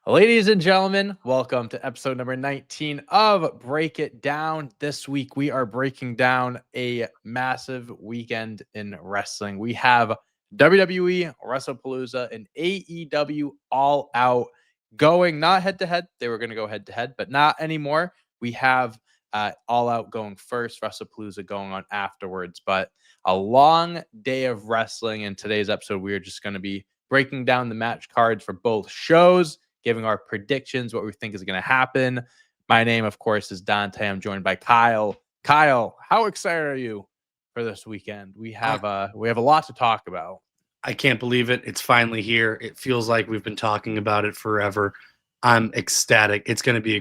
Ladies and gentlemen, welcome to episode number 19 of Break It Down. This week, we are breaking down a massive weekend in wrestling. We have WWE, Wrestlepalooza, and AEW All Out going not head to head. They were going to go head to head, but not anymore. We have All Out going first, Wrestlepalooza going on afterwards. But a long day of wrestling. In today's episode, we are just going to be breaking down the match cards for both shows, giving our predictions, what we think is going to happen. My name, of course, is Dante. I'm joined by Kyle. Kyle, how excited are you for this weekend? We have a lot to talk about. I can't believe it. It's finally here. It feels like we've been talking about it forever. I'm ecstatic. It's going to be a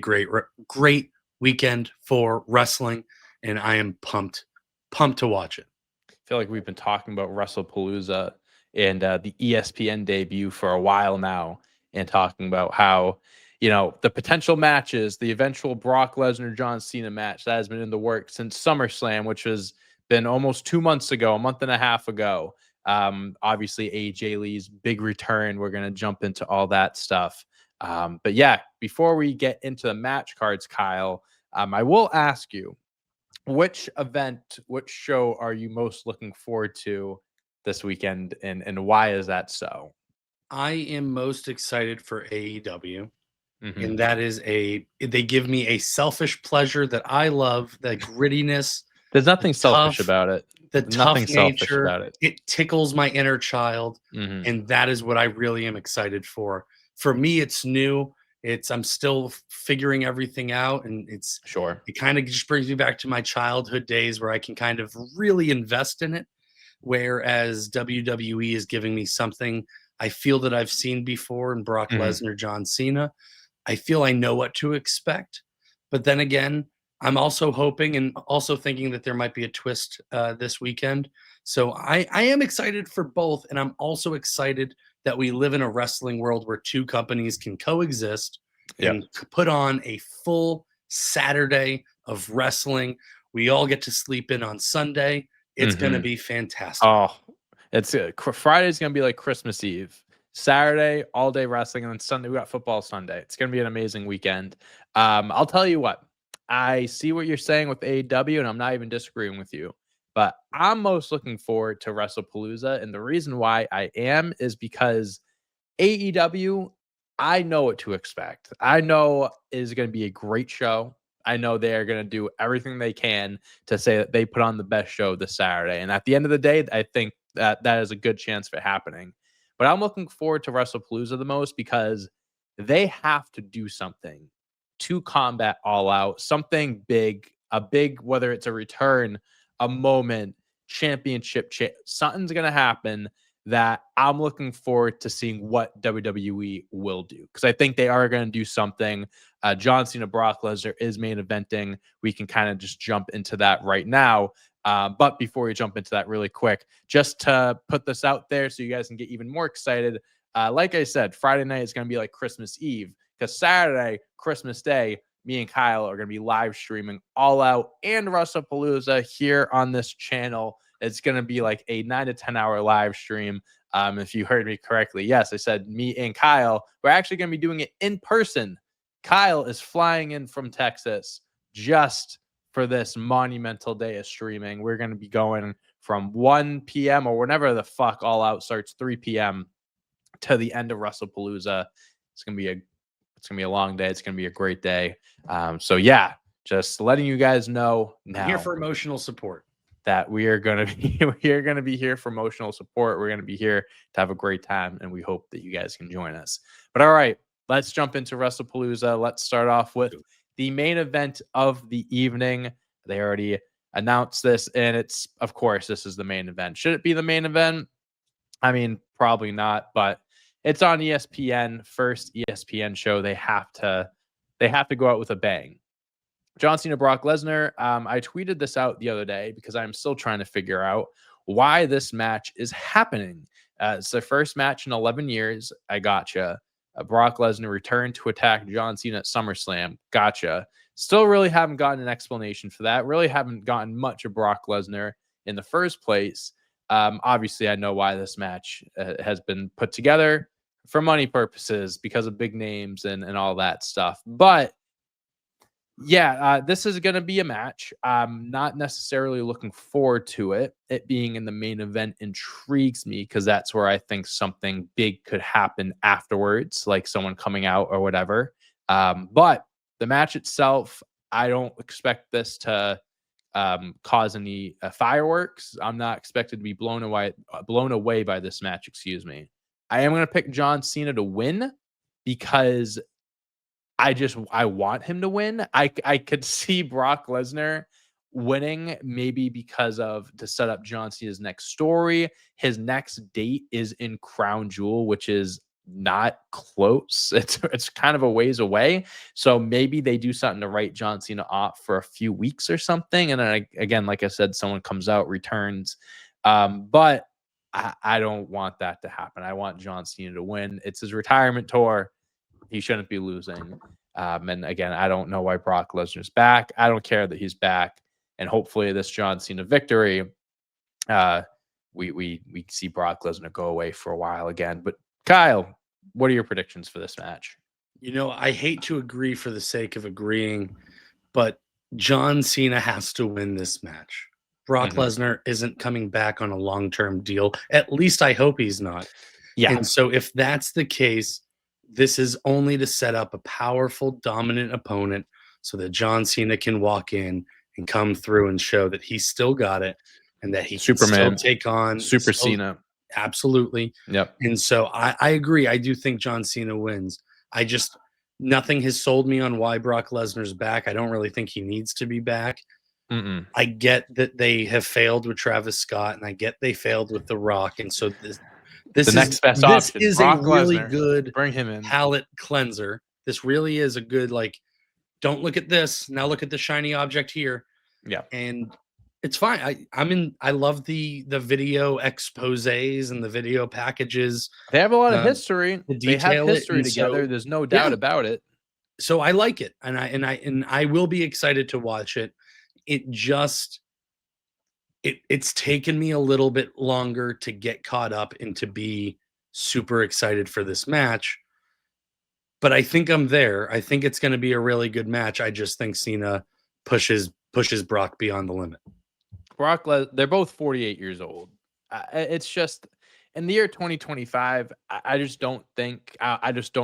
great weekend for wrestling, and I am pumped to watch it. I feel like we've been talking about Wrestlepalooza and the ESPN debut for a while now, and talking about how, the potential matches, the eventual Brock Lesnar, John Cena match that has been in the works since SummerSlam, which has been almost 2 months ago, a month and a half ago. Obviously, AJ Lee's big return. We're going to jump into all that stuff. But yeah, before we get into the match cards, Kyle, I will ask you, which show are you most looking forward to this weekend, and why is that so? I am most excited for AEW, Mhm. and that is they give me a selfish pleasure that I love, the grittiness. There's nothing selfish about it. The There's tough nothing selfish nature. about it. It tickles my inner child, Mhm. and that is what I really am excited for. For me, it's new. I'm still figuring everything out, and Sure. it kind of just brings me back to my childhood days where I can kind of really invest in it. Whereas WWE is giving me something I feel that I've seen before in Brock Mhm. Lesnar, John Cena. I feel I know what to expect. But then again, I'm also hoping and also thinking that there might be a twist this weekend. So I am excited for both. And I'm also excited that we live in a wrestling world where two companies can coexist and put on a full Saturday of wrestling. We all get to sleep in on Sunday. It's going to be fantastic. Oh, it's Friday's gonna be like Christmas Eve. Saturday, all day wrestling, and then Sunday we got football Sunday. It's gonna be an amazing weekend. I'll tell you what, I see what you're saying with AEW, and I'm not even disagreeing with you. But I'm most looking forward to Wrestlepalooza, and the reason why I am is because AEW, I know what to expect. I know it is going to be a great show. I know they are going to do everything they can to say that they put on the best show this Saturday. And at the end of the day, I think that is a good chance for it happening. But I'm looking forward to Wrestlepalooza the most because they have to do something to combat All Out, something big, whether it's a return, a moment, championship, something's going to happen that I'm looking forward to seeing what WWE will do, because I think they are going to do something. John Cena, Brock Lesnar is main eventing. We can kind of just jump into that right now. But before we jump into that really quick, just to put this out there so you guys can get even more excited. Like I said, Friday night is going to be like Christmas Eve, because Saturday, Christmas Day, me and Kyle are going to be live streaming All Out and Wrestlepalooza here on this channel. It's going to be like a 9 to 10 hour live stream. If you heard me correctly, yes, I said me and Kyle. We're actually going to be doing it in person. Kyle is flying in from Texas just for this monumental day of streaming. We're going to be going from 1 p.m. or whenever the fuck All Out starts, 3 p.m. to the end of Wrestlepalooza. It's going to be a long day. It's going to be a great day. So yeah, just letting you guys know now. I'm here for emotional support. That we are going to be here for emotional support. We're going to be here to have a great time, and we hope that you guys can join us. But all right, let's jump into Wrestlepalooza. Let's start off with the main event of the evening. They already announced this, and it's, of course, this is the main event. Should it be the main event? I mean, probably not, but it's on ESPN, first ESPN show. They have to go out with a bang. John Cena, Brock Lesnar. I tweeted this out the other day because I'm still trying to figure out why this match is happening. It's the first match in 11 years. I gotcha. Brock Lesnar returned to attack John Cena at SummerSlam. Gotcha. Still really haven't gotten an explanation for that. Really haven't gotten much of Brock Lesnar in the first place. Obviously, I know why this match has been put together. for money purposes because of big names and all that stuff. But yeah, this is going to be a match. I'm not necessarily looking forward to it. It being in the main event intrigues me because that's where I think something big could happen afterwards, like someone coming out or whatever. But the match itself, I don't expect this to cause any fireworks. I'm not expected to be blown away by this match. Excuse me. I am going to pick John Cena to win because I want him to win. I could see Brock Lesnar winning maybe because of to set up John Cena's next story. His next date is in Crown Jewel, which is not close. It's kind of a ways away. So maybe they do something to write John Cena off for a few weeks or something. And then again, like I said, someone comes out, returns. But I don't want that to happen. I want John Cena to win. It's his retirement tour. He shouldn't be losing. And again, I don't know why Brock Lesnar's back. I don't care that he's back. And hopefully this John Cena victory, we see Brock Lesnar go away for a while again. But Kyle, what are your predictions for this match? You know, I hate to agree for the sake of agreeing, but John Cena has to win this match. Brock Lesnar isn't coming back on a long-term deal. At least I hope he's not. Yeah. And so if that's the case, this is only to set up a powerful, dominant opponent so that John Cena can walk in and come through and show that he's still got it and that he can still take on Super Cena. Absolutely. Yep. And so I agree. I do think John Cena wins. Nothing has sold me on why Brock Lesnar's back. I don't really think he needs to be back. I get that they have failed with Travis Scott, and I get they failed with The Rock. And so this next best option. This is Brock a really Lesnar. good Bring him in. palate cleanser. This really is a good, like, don't look at this. Now look at the shiny object here. Yeah. And it's fine. I love the video exposés and the video packages. They have a lot of history. They have history together. So, there's no doubt about it. So I like it. And I will be excited to watch it. It's taken me a little bit longer to get caught up and to be super excited for this match. But I think I'm there. I think it's going to be a really good match. I just think Cena pushes Brock beyond the limit. They're both 48 years old. It's just in the year 2025. I just don't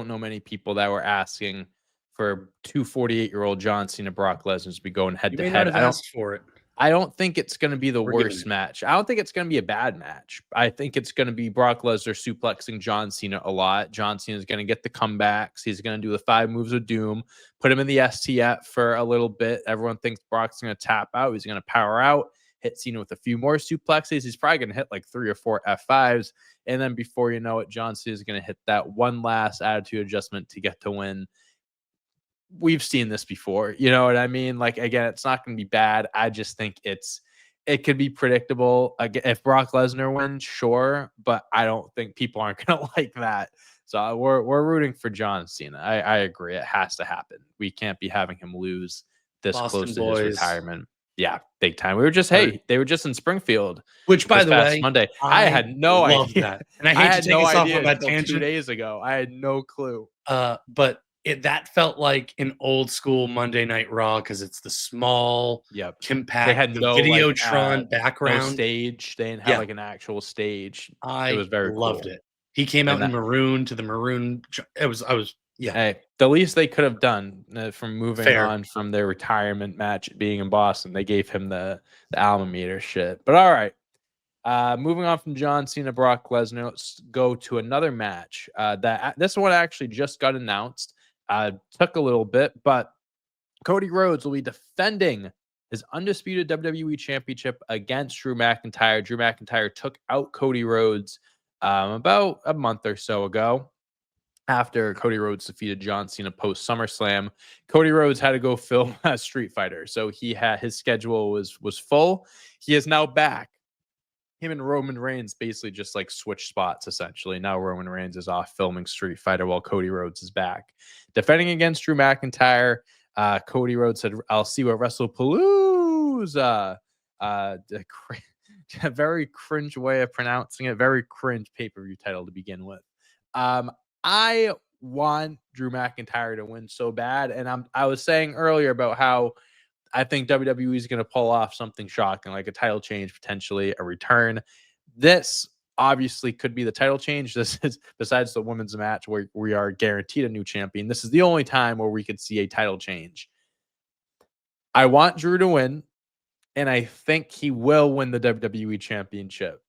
know many people that were asking for 48-year-old John Cena, Brock Lesnar to be going head to head. I asked for it. I don't think it's going to be the worst match. I don't think it's going to be a bad match. I think it's going to be Brock Lesnar suplexing John Cena a lot. John Cena is going to get the comebacks. He's going to do the 5 moves of doom, put him in the STF for a little bit. Everyone thinks Brock's going to tap out. He's going to power out, hit Cena with a few more suplexes. He's probably going to hit like 3 or 4 F5s. And then before you know it, John Cena is going to hit that one last attitude adjustment to get to win. We've seen this before. You know what I mean? Like, again, it's not going to be bad. I just think it could be predictable. Again, if Brock Lesnar wins, sure, but I don't think people aren't going to like that. So we're rooting for John Cena. I agree. It has to happen. We can't be having him lose this close to his retirement. Yeah, big time. They were just in Springfield. Which, by the way, Monday, I had no idea. That. And I hate to take us off on that tangent. 2 days ago, I had no clue. But that felt like an old school Monday Night Raw because it's the small, compact, they had no Videotron background, no stage. They didn't have like an actual stage. It was very loved cool. it. He came out in maroon to the maroon. Hey, the least they could have done from moving on from their retirement match being in Boston, they gave him the alma mater shit. But all right. Moving on from John Cena, Brock Lesnar, let's go to another match. This one actually just got announced. Took a little bit, but Cody Rhodes will be defending his undisputed WWE Championship against Drew McIntyre. Drew McIntyre took out Cody Rhodes about a month or so ago after Cody Rhodes defeated John Cena post SummerSlam. Cody Rhodes had to go film a Street Fighter, so his schedule was full. He is now back. Him and Roman Reigns basically just like switch spots essentially. Now Roman Reigns is off filming Street Fighter while Cody Rhodes is back. Defending against Drew McIntyre, Cody Rhodes said, "I'll see what Wrestlepalooza." A very cringe way of pronouncing it. Very cringe pay-per-view title to begin with. I want Drew McIntyre to win so bad, and I was saying earlier about how I think WWE is going to pull off something shocking, like a title change, potentially a return. This obviously could be the title change. This is, besides the women's match where we are guaranteed a new champion, this is the only time where we could see a title change. I want Drew to win, and I think he will win the WWE Championship.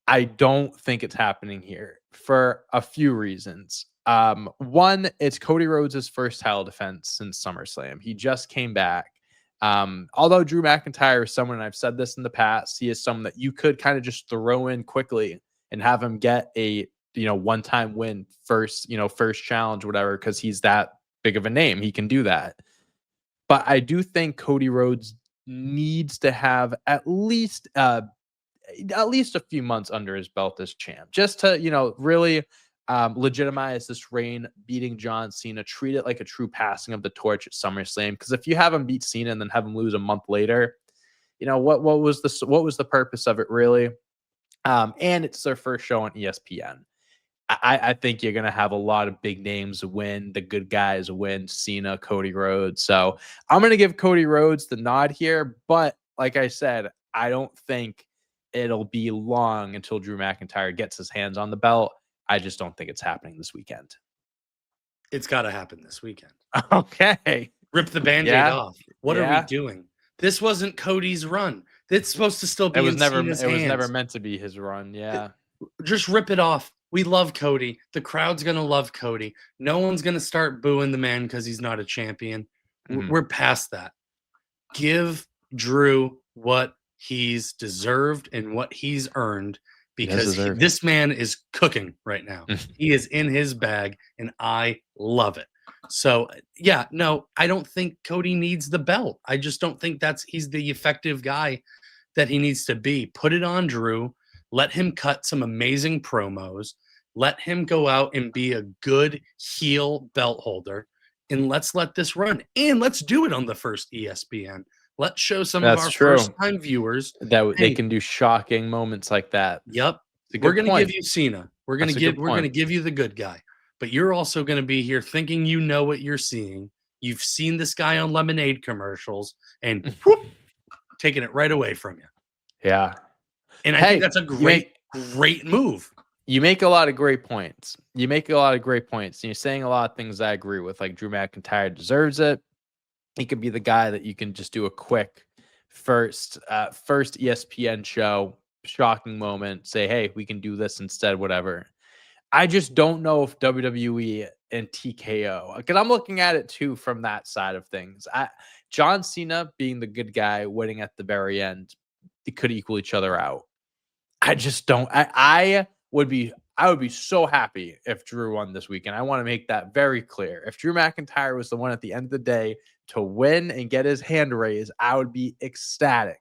I don't think it's happening here for a few reasons. One, it's Cody Rhodes' first title defense since SummerSlam. He just came back. Although Drew McIntyre is someone, and I've said this in the past, he is someone that you could kind of just throw in quickly and have him get a one-time win first challenge, whatever, because he's that big of a name. He can do that. But I do think Cody Rhodes needs to have at least a few months under his belt as champ, just to really legitimize this reign, beating John Cena, treat it like a true passing of the torch at SummerSlam. Because if you have him beat Cena and then have him lose a month later, what was the purpose of it really? And it's their first show on ESPN. I think you're gonna have a lot of big names win, the good guys win, Cena, Cody Rhodes. So I'm gonna give Cody Rhodes the nod here, but like I said, I don't think it'll be long until Drew McIntyre gets his hands on the belt. I just don't think it's happening this weekend. It's got to happen this weekend. Okay. Rip the Band-Aid off. What are we doing? This wasn't Cody's run. It's supposed to still be Cena's hands. It was never meant to be his run. Yeah. Just rip it off. We love Cody. The crowd's going to love Cody. No one's going to start booing the man because he's not a champion. Mm-hmm. We're past that. Give Drew what he's deserved and what he's earned, because this man is cooking right now. He is in his bag, and I love it. So, yeah, no, I don't think Cody needs the belt. I just don't think he's the effective guy that he needs to be. Put it on Drew. Let him cut some amazing promos. Let him go out and be a good heel belt holder. And let's let this run. And let's do it on the first ESPN. Let's show some of our first-time viewers that they can do shocking moments like that. Yep. We're going to give you Cena. We're going to give you the good guy. But you're also going to be here thinking you know what you're seeing. You've seen this guy on lemonade commercials and whoop, taking it right away from you. Yeah. And I think that's a great move. You make a lot of great points. And you're saying a lot of things I agree with, like Drew McIntyre deserves it. He could be the guy that you can just do a quick first ESPN show, shocking moment, say, hey, we can do this instead, whatever. I just don't know if WWE and TKO, because I'm looking at it too from that side of things. John Cena being the good guy, winning at the very end, it could equal each other out. I just don't. I would be so happy if Drew won this weekend. I want to make that very clear. If Drew McIntyre was the one at the end of the day to win and get his hand raised, I would be ecstatic.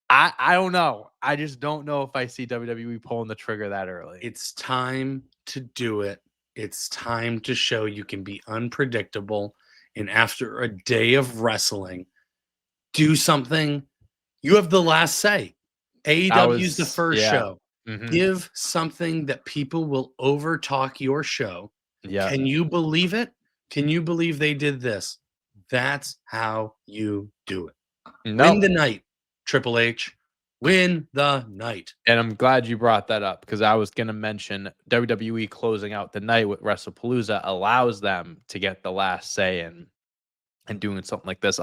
I don't know. I just don't know if I see WWE pulling the trigger that early. It's time to do it. It's time to show you can be unpredictable. And after a day of wrestling, do something. You have the last say. AEW's the first show. Mm-hmm. Give something that people will overtalk your show. Yeah. Can you believe it? Can you believe they did this? That's how you do it. No. Win the night, Triple H. Win the night. And I'm glad you brought that up, because I was going to mention WWE closing out the night with Wrestlepalooza allows them to get the last say and doing something like this.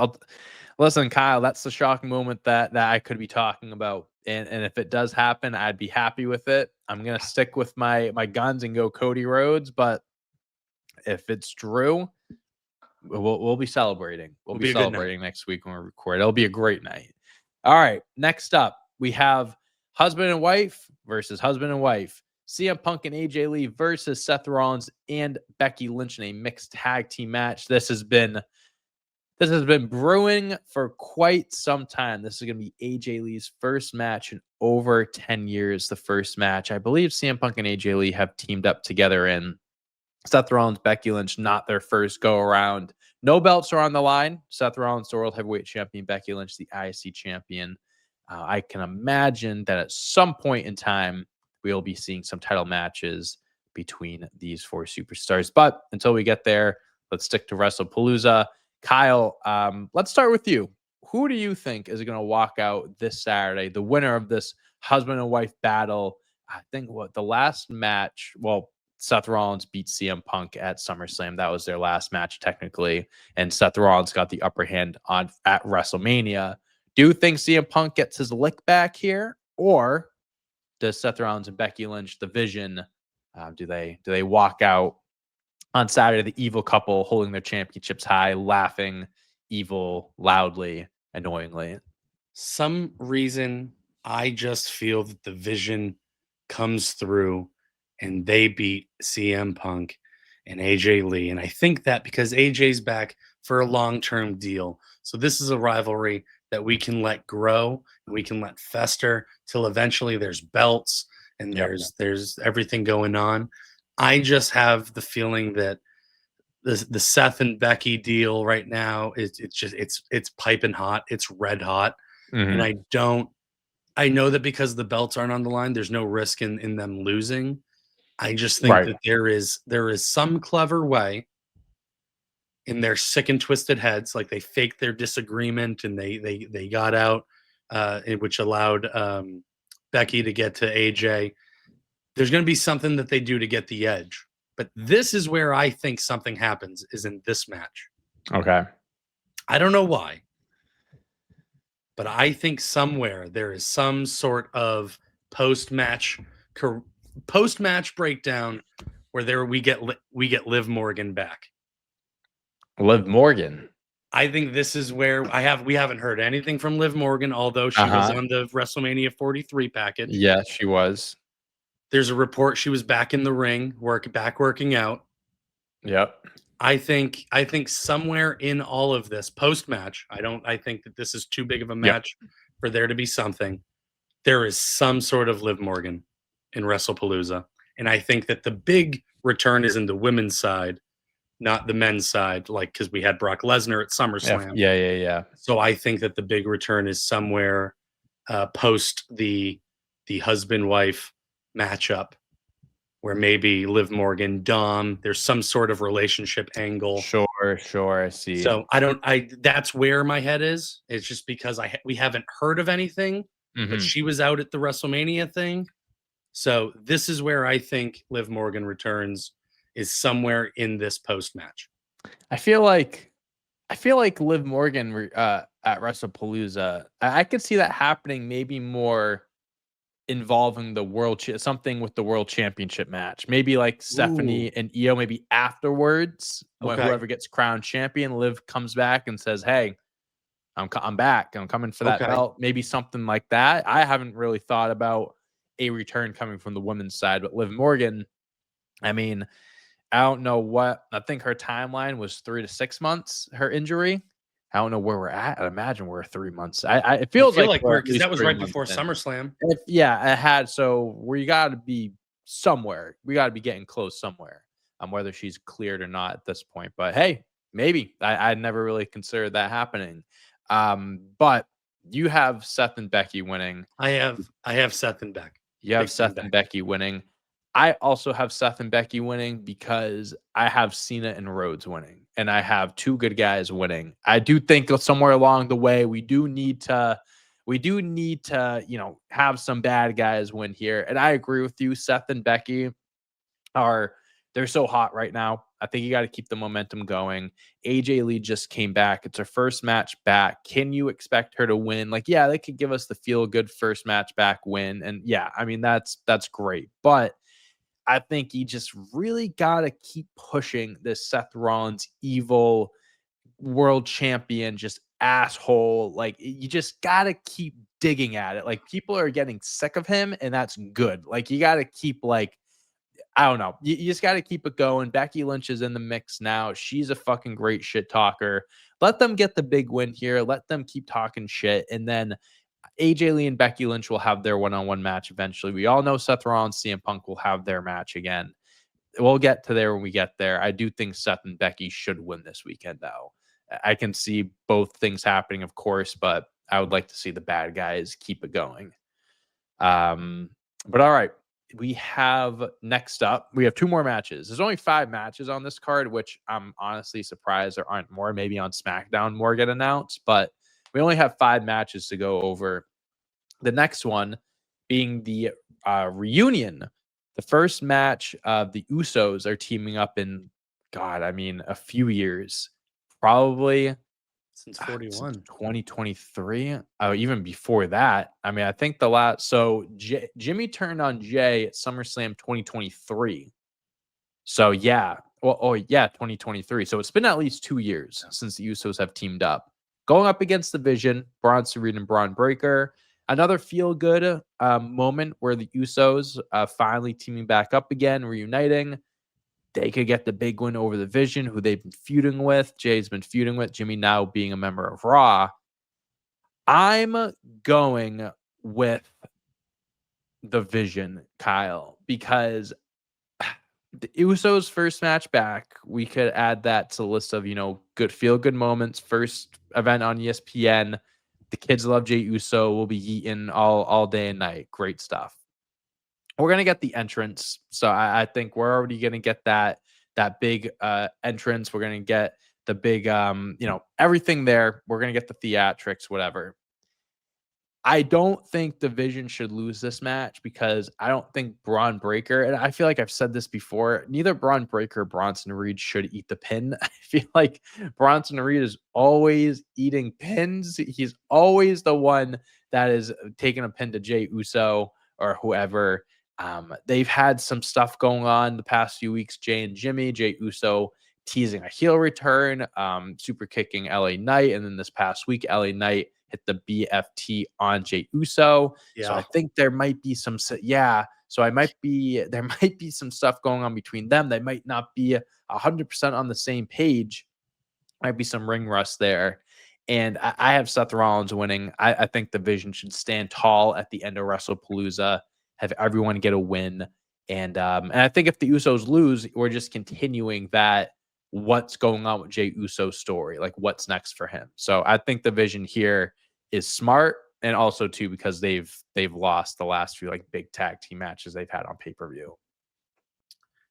Listen, Kyle, that's the shocking moment that I could be talking about. And if it does happen, I'd be happy with it. I'm going to stick with my guns and go Cody Rhodes. But if it's Drew, we'll be celebrating. We'll be celebrating next week when we record. It'll be a great night. All right. Next up, we have husband and wife versus husband and wife. CM Punk and AJ Lee versus Seth Rollins and Becky Lynch in a mixed tag team match. This has been brewing for quite some time. This is going to be AJ Lee's first match in over 10 years. The first match, I believe CM Punk and AJ Lee have teamed up together in. Seth Rollins, Becky Lynch, not their first go around. No belts are on the line. Seth Rollins, the World Heavyweight Champion. Becky Lynch, the IC Champion. I can imagine that at some point in time, we'll be seeing some title matches between these 4 superstars. But until we get there, let's stick to Wrestlepalooza. Kyle, let's start with you. Who do you think is going to walk out this Saturday, the winner of this husband and wife battle? I think the last match, well, Seth Rollins beat CM Punk at SummerSlam. That was their last match technically, and Seth Rollins got the upper hand at WrestleMania. Do you think CM Punk gets his lick back here, or does Seth Rollins and Becky Lynch, the Vision, do they walk out on Saturday, the evil couple holding their championships high, laughing evil, loudly, annoyingly? Some reason I just feel that the Vision comes through and they beat CM Punk and AJ Lee. And I think that because AJ's back for a long-term deal. So this is a rivalry that we can let grow and we can let fester till eventually there's belts and there's everything going on. I just have the feeling that the Seth and Becky deal right now it's piping hot. It's red hot. And I know that because the belts aren't on the line, there's no risk in them losing. I just think that there is some clever way in their sick and twisted heads, like they faked their disagreement and they got out, which allowed Becky to get to AJ. There's going to be something that they do to get the edge. But this is where I think something happens, is in this match. Okay. I don't know why, but I think somewhere there is some sort of post-match breakdown where we get Liv Morgan back. Liv Morgan. I think this is where we haven't heard anything from Liv Morgan, although she was on the WrestleMania 43 package. Yes, she was. There's a report she was back in the ring, working out. Yep. I think somewhere in all of this post-match, I think that this is too big of a match for there to be something. There is some sort of Liv Morgan in Wrestlepalooza. And I think that the big return is in the women's side, not the men's side, because we had Brock Lesnar at SummerSlam. Yeah. So I think that the big return is somewhere post the husband-wife matchup, where maybe Liv Morgan, Dom, there's some sort of relationship angle. Sure, I see. So that's where my head is. It's just because we haven't heard of anything, but she was out at the WrestleMania thing. So this is where I think Liv Morgan returns, is somewhere in this post-match. I feel like Liv Morgan at Wrestlepalooza, I could see that happening maybe more involving the something with the world championship match. Maybe like Stephanie and Io, maybe afterwards, when whoever gets crowned champion, Liv comes back and says, "Hey, I'm back. I'm coming for that belt." Maybe something like that. I haven't really thought about a return coming from the women's side, but Liv Morgan, I mean, I don't know what. I think her timeline was 3 to 6 months, her injury. I don't know where we're at. I imagine we're 3 months. It feels like we're, because that was right before SummerSlam. It had. So we got to be somewhere. We got to be getting close somewhere. Whether she's cleared or not at this point. But hey, maybe. I never really considered that happening. But you have Seth and Becky winning. I have Seth and Becky. You have Seth and Becky winning. I also have Seth and Becky winning because I have Cena and Rhodes winning, and I have 2 good guys winning. I do think somewhere along the way we do need to, have some bad guys win here. And I agree with you. Seth and Becky they're so hot right now. I think you got to keep the momentum going. AJ Lee just came back. It's her first match back. Can you expect her to win? They could give us the feel good first match back win. And I mean, that's great. But I think you just really got to keep pushing this Seth Rollins evil world champion, just asshole. You just got to keep digging at it. People are getting sick of him, and that's good. You got to keep I don't know. You just got to keep it going. Becky Lynch is in the mix now. She's a fucking great shit talker. Let them get the big win here. Let them keep talking shit. And then AJ Lee and Becky Lynch will have their one-on-one match eventually. We all know Seth Rollins, CM Punk will have their match again. We'll get to there when we get there. I do think Seth and Becky should win this weekend, though. I can see both things happening, of course, but I would like to see the bad guys keep it going. But all right. we have next up, we have 2 more matches. There's only 5 matches on this card, which I'm honestly surprised there aren't more. Maybe on SmackDown more get announced, but we only have 5 matches to go over. The next one being the reunion. The first match of the Usos are teaming up in, God, I mean, a few years, probably Since 41. 2023. Oh, even before that. I mean, I think the last, so Jimmy turned on Jay at SummerSlam 2023. So yeah, well, oh yeah, 2023. So it's been at least 2 years since the Usos have teamed up, going up against the Vision, Bronson Reed and Braun Breaker. Another feel good moment where the Usos finally teaming back up again, reuniting. They could get the big win over the Vision, who they've been feuding with. Jay's been feuding with. Jimmy now being a member of Raw. I'm going with the Vision, Kyle, because the Usos' first match back, we could add that to the list of, good feel-good moments. First event on ESPN. The kids love Jey Uso. We'll be eating all day and night. Great stuff. We're going to get the entrance. So I think we're already going to get that big entrance. We're going to get the big, everything there. We're going to get the theatrics, whatever. I don't think the Vision should lose this match because I don't think Braun Breaker, and I feel like I've said this before, neither Braun Breaker or Bronson Reed should eat the pin. I feel like Bronson Reed is always eating pins. He's always the one that is taking a pin to Jey Uso or whoever. They've had some stuff going on the past few weeks. Jey and Jimmy, Jey Uso teasing a heel return, super kicking LA Knight. And then this past week, LA Knight hit the BFT on Jey Uso. Yeah. So I think there might be some, there might be some stuff going on between them. They might not be 100% on the same page. Might be some ring rust there. And I have Seth Rollins winning. I think the Vision should stand tall at the end of Wrestlepalooza, have everyone get a win. And I think if the Usos lose, we're just continuing that what's going on with Jey Uso's story, like what's next for him. So I think the Vision here is smart, and also too because they've lost the last few like big tag team matches they've had on pay-per-view.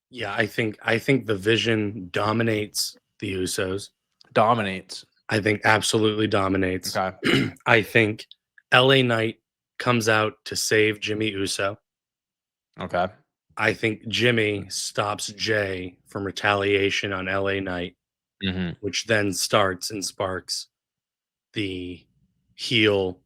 Yeah, I think the Vision dominates the Usos. Dominates. I think absolutely dominates. Okay. I think LA Knight comes out to save Jimmy Uso. Okay. I think Jimmy stops Jay from retaliation on LA Knight, which then starts and sparks the heel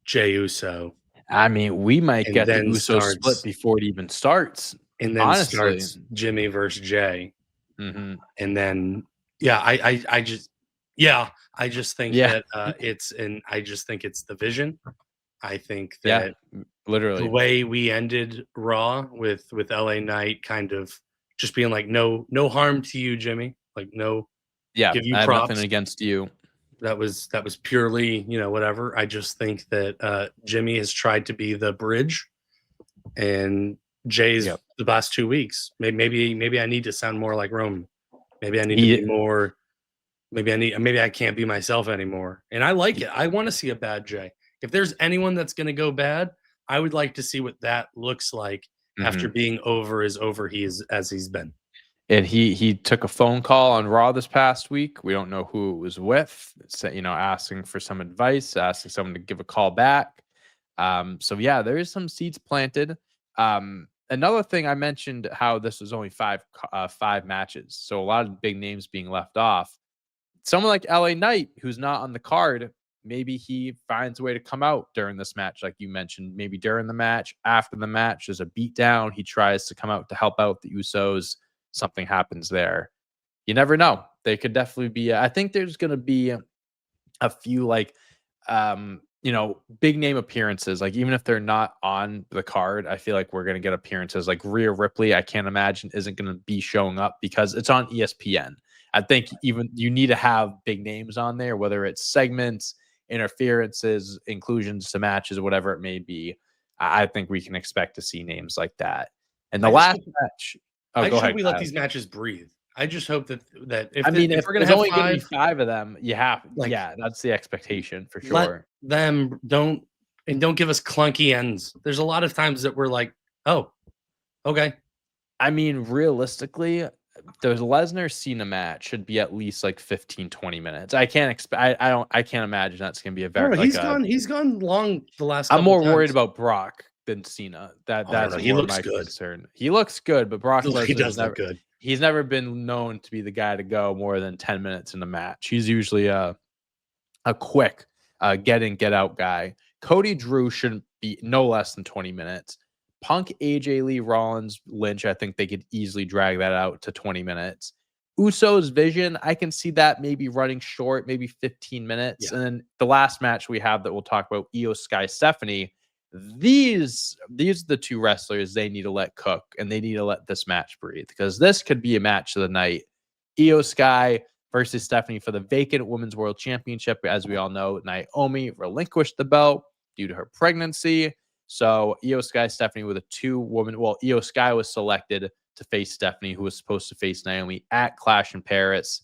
Jey Uso. I mean, we might get the Uso split before it even starts. And then starts Jimmy versus Jay. And then, I just think that I just think it's the Vision. I think that literally the way we ended Raw with LA Knight kind of just being like, no harm to you, Jimmy. Like, no, give you props. I have nothing against you. That was purely, whatever. I just think that Jimmy has tried to be the bridge, and Jay's the past 2 weeks. Maybe I need to sound more like Roman. Maybe I need to be more. Maybe I can't be myself anymore. And I like it. I want to see a bad Jay. If there's anyone that's going to go bad, I would like to see what that looks like after being over as he's been. And he took a phone call on Raw this past week. We don't know who it was with. Asking for some advice, asking someone to give a call back. So yeah, there is some seeds planted. Another thing I mentioned how this was only five matches, so a lot of big names being left off. Someone like LA Knight, who's not on the card, maybe he finds a way to come out during this match, like you mentioned. Maybe during the match, after the match, there's a beatdown. He tries to come out to help out the Usos. Something happens there. You never know. They could definitely be. I think there's going to be a few big name appearances. Like even if they're not on the card, I feel like we're going to get appearances. Like Rhea Ripley, I can't imagine isn't going to be showing up because it's on ESPN. I think even you need to have big names on there, whether it's segments, interferences, inclusions to matches, whatever it may be. I think we can expect to see names like that. And the last match. I just hope we let these matches breathe. I just hope that if we're going to have only going to be 5 of them, you have that's the expectation for sure. Let them don't give us clunky ends. There's a lot of times that we're like, Oh, okay. I mean, realistically, the Lesnar Cena match should be at least like 15, 20 minutes. I can't expect. I can't imagine that's gonna be a very No, like he's gone long the last I'm couple more worried times. about Brock than Cena. I don't That's know. He more looks my good. concern. He looks good, but Brock He Lesnar's does look never good. he's never been known to be the guy to go more than 10 minutes in a match. He's usually a quick get in, get out guy. Cody Drew shouldn't be no less than 20 minutes. Punk, AJ Lee, Rollins, Lynch, I think they could easily drag that out to 20 minutes. Usos Vision, I can see that maybe running short, maybe 15 minutes. Yeah. And then the last match we have that we'll talk about, Io Sky Stephanie. These are the two wrestlers they need to let cook, and they need to let this match breathe, because this could be a match of the night. Io Sky versus Stephanie for the vacant Women's World Championship. As we all know, Naomi relinquished the belt due to her pregnancy. So Io Sky Stephanie with a two-woman. Well, Io Sky was selected to face Stephanie, who was supposed to face Naomi at Clash in Paris.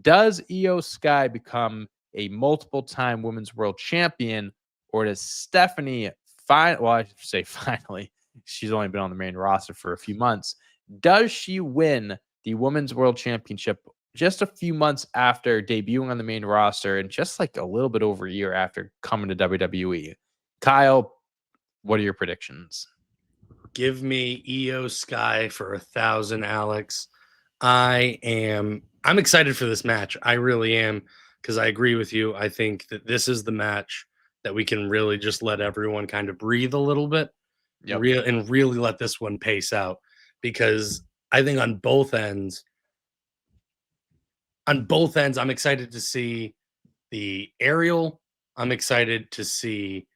Does Io Sky become a multiple-time Women's World Champion, or does Stephanie well, I should say finally, she's only been on the main roster for a few months. Does she win the Women's World Championship just a few months after debuting on the main roster and just like a little bit over a year after coming to WWE? Kyle, what are your predictions? Give me Io Sky for 1,000, Alex. I'm excited for this match. I really am, because I agree with you. I think that this is the match that we can really just let everyone kind of breathe a little bit, Yep. and really let this one pace out, because I think on both ends, I'm excited to see the aerial. I'm excited to see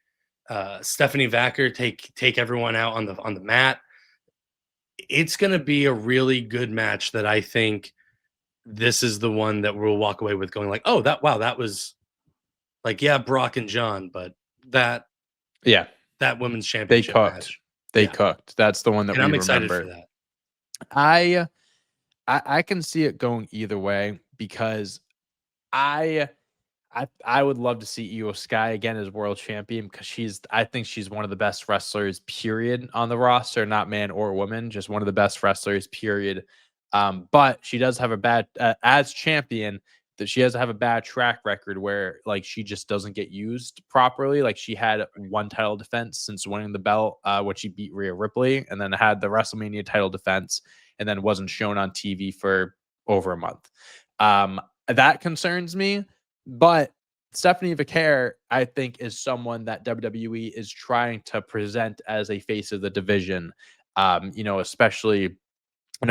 Stephanie Vacker take everyone out on the mat. It's going to be a really good match that I think this is the one that we'll walk away with going like, oh, that was like, yeah, Brock and John, but that women's They championship cooked. match. They cooked. That's the one that And we I'm excited remember. for that. I can see it going either way, because I would love to see Io Sky again as world champion, because I think she's one of the best wrestlers, period, on the roster, not man or woman, just one of the best wrestlers, period. But she does have a bad as champion, that she has to have a bad track record where like she just doesn't get used properly. Like she had one title defense since winning the belt, when she beat Rhea Ripley, and then had the WrestleMania title defense, and then wasn't shown on TV for over a month. That concerns me. But Stephanie Vaquer, I think, is someone that WWE is trying to present as a face of the division. Especially,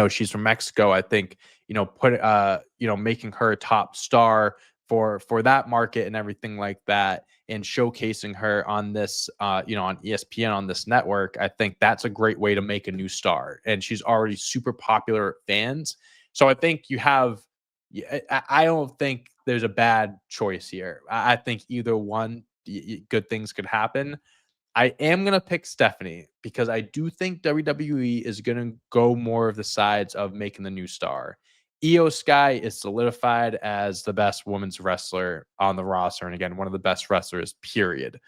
she's from Mexico. I think, making her a top star for that market and everything like that, and showcasing her on this, on ESPN, on this network. I think that's a great way to make a new star. And she's already super popular with fans. So I think you have, I don't think there's a bad choice here. I think either one, good things could happen. I am going to pick Stephanie, because I do think WWE is going to go more of the sides of making the new star. Io Sky is solidified as the best women's wrestler on the roster, and again, one of the best wrestlers, period.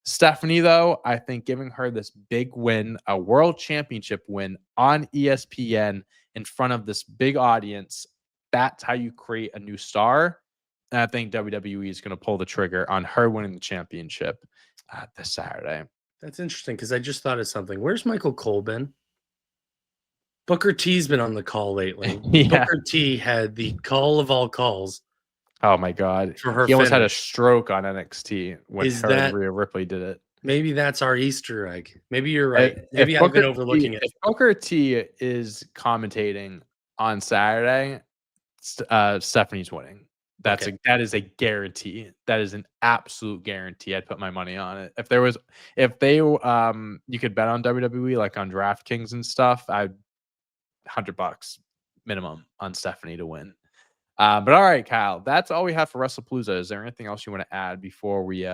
Stephanie, though, I think giving her this big win, a world championship win on ESPN in front of this big audience, that's how you create a new star. And I think WWE is going to pull the trigger on her winning the championship this Saturday. That's interesting, because I just thought of something. Where's Michael Cole been? Booker T's been on the call lately. Yeah. Booker T had the call of all calls. Oh my God. For her He almost had a finish. stroke on NXT when Is her and that Rhea Ripley did it. maybe that's our Easter egg? Maybe you're right. Maybe I've been overlooking it. If Booker T is commentating on Saturday, Stephanie's winning. That is a guarantee. That is an absolute guarantee. I'd put my money on it. If you could bet on WWE, like on DraftKings and stuff, I'd $100 minimum on Stephanie to win. But all right, Kyle, that's all we have for Wrestlepalooza. Is there anything else you want to add before we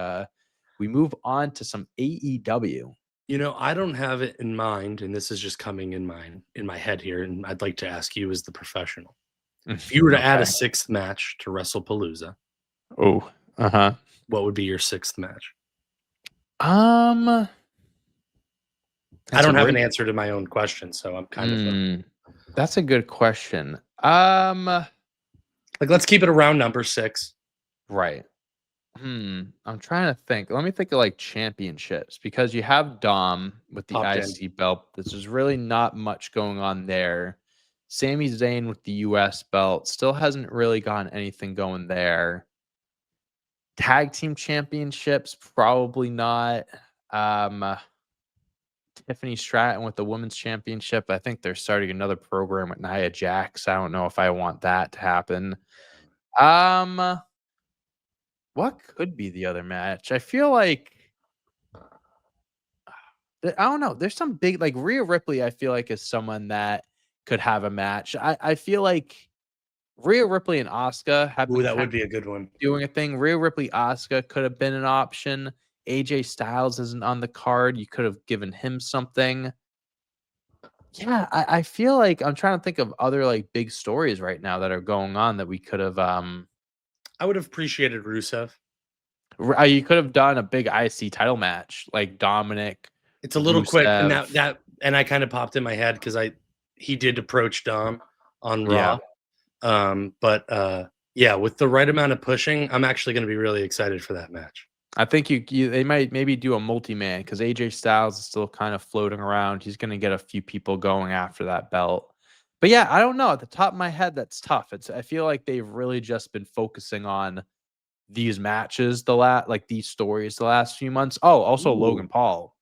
move on to some AEW? I don't have it in mind, and this is just coming in my head here, and I'd like to ask you as the professional. If you were to add a sixth match to Wrestlepalooza, what would be your sixth match? I don't have an answer to my own question, so I'm kind of that's a good question. like, let's keep it around number 6. Right. I'm trying to think. Let me think of like championships, because you have Dom with the Popped in. IC belt. This is really not much going on there. Sami Zayn with the US belt still hasn't really gotten anything going there. Tag team championships, probably not. Tiffany Stratton with the women's championship. I think they're starting another program with Nia Jax. I don't know if I want that to happen. What could be the other match? I feel like I don't know. There's some big, like Rhea Ripley, I feel like is someone that could have a match. I feel like Rhea Ripley and Asuka have Ooh, been that would be a good one. doing a thing. Rhea Ripley Asuka could have been an option. AJ Styles isn't on the card. You could have given him something. Yeah, I feel like I'm trying to think of other like big stories right now that are going on that we could have I would have appreciated Rusev. You could have done a big IC title match like Dominic. It's a little quick, and Rusev. that and I kind of popped in my head because he did approach Dom on Raw. Yeah, with the right amount of pushing, I'm actually going to be really excited for that match. I think they might maybe do a multi-man, because AJ Styles is still kind of floating around. He's going to get a few people going after that belt. But yeah, I don't know. At the top of my head, that's tough. I feel like they've really just been focusing on these matches these stories the last few months. Oh, also Logan Paul.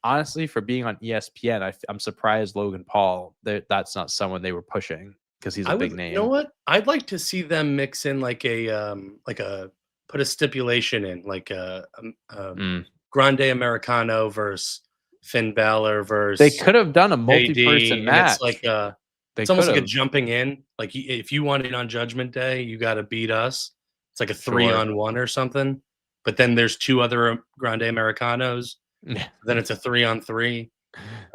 Honestly, for being on ESPN, I'm surprised Logan Paul, that's not someone they were pushing, because he's a big name. You know what? I'd like to see them mix in like put a stipulation in, like a Grande Americano versus Finn Balor versus. They could have done a multi-person match. It's almost like a jumping in. Like, if you want it on Judgment Day, you got to beat us. It's like a 3-on-1 or something. But then there's 2 other Grande Americanos. Then it's a 3-on-3.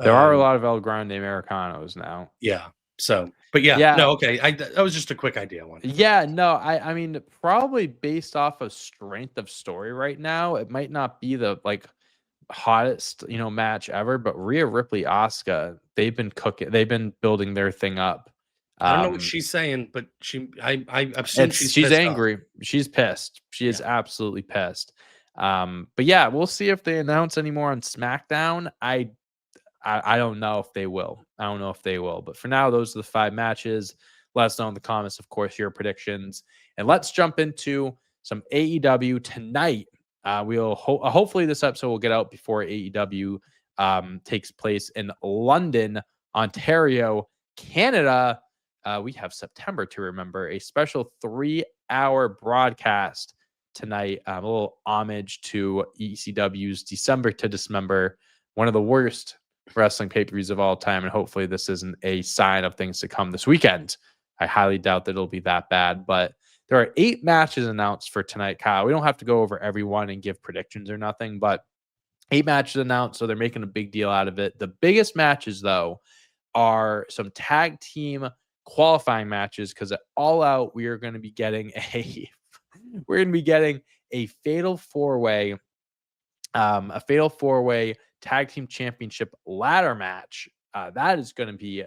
There are a lot of El Grande Americanos now. Yeah. So, but yeah. No, okay. That was just a quick idea. Yeah, no, I mean, probably based off of strength of story right now, it might not be the like hottest, match ever, but Rhea Ripley, Asuka, they've been cooking, they've been building their thing up. I don't know what she's saying, but I've seen she's angry. Off. She's pissed. She is absolutely pissed. But yeah, we'll see if they announce any more on SmackDown. I don't know if they will. But for now, those are the 5 matches. Let us know in the comments, of course, your predictions. And let's jump into some AEW tonight. We'll hopefully this episode will get out before AEW takes place in London, Ontario, Canada. We have September to remember. A special 3-hour broadcast tonight. A little homage to ECW's December to Dismember, one of the worst wrestling pay-per-views of all time, and hopefully this isn't a sign of things to come this weekend. I highly doubt that it'll be that bad, but there are 8 matches announced for tonight, Kyle. We don't have to go over every one and give predictions or nothing, but 8 matches announced, so they're making a big deal out of it. The biggest matches, though, are some tag team qualifying matches, because at All Out we are going to be getting a fatal 4-way tag team championship ladder match. That is going to be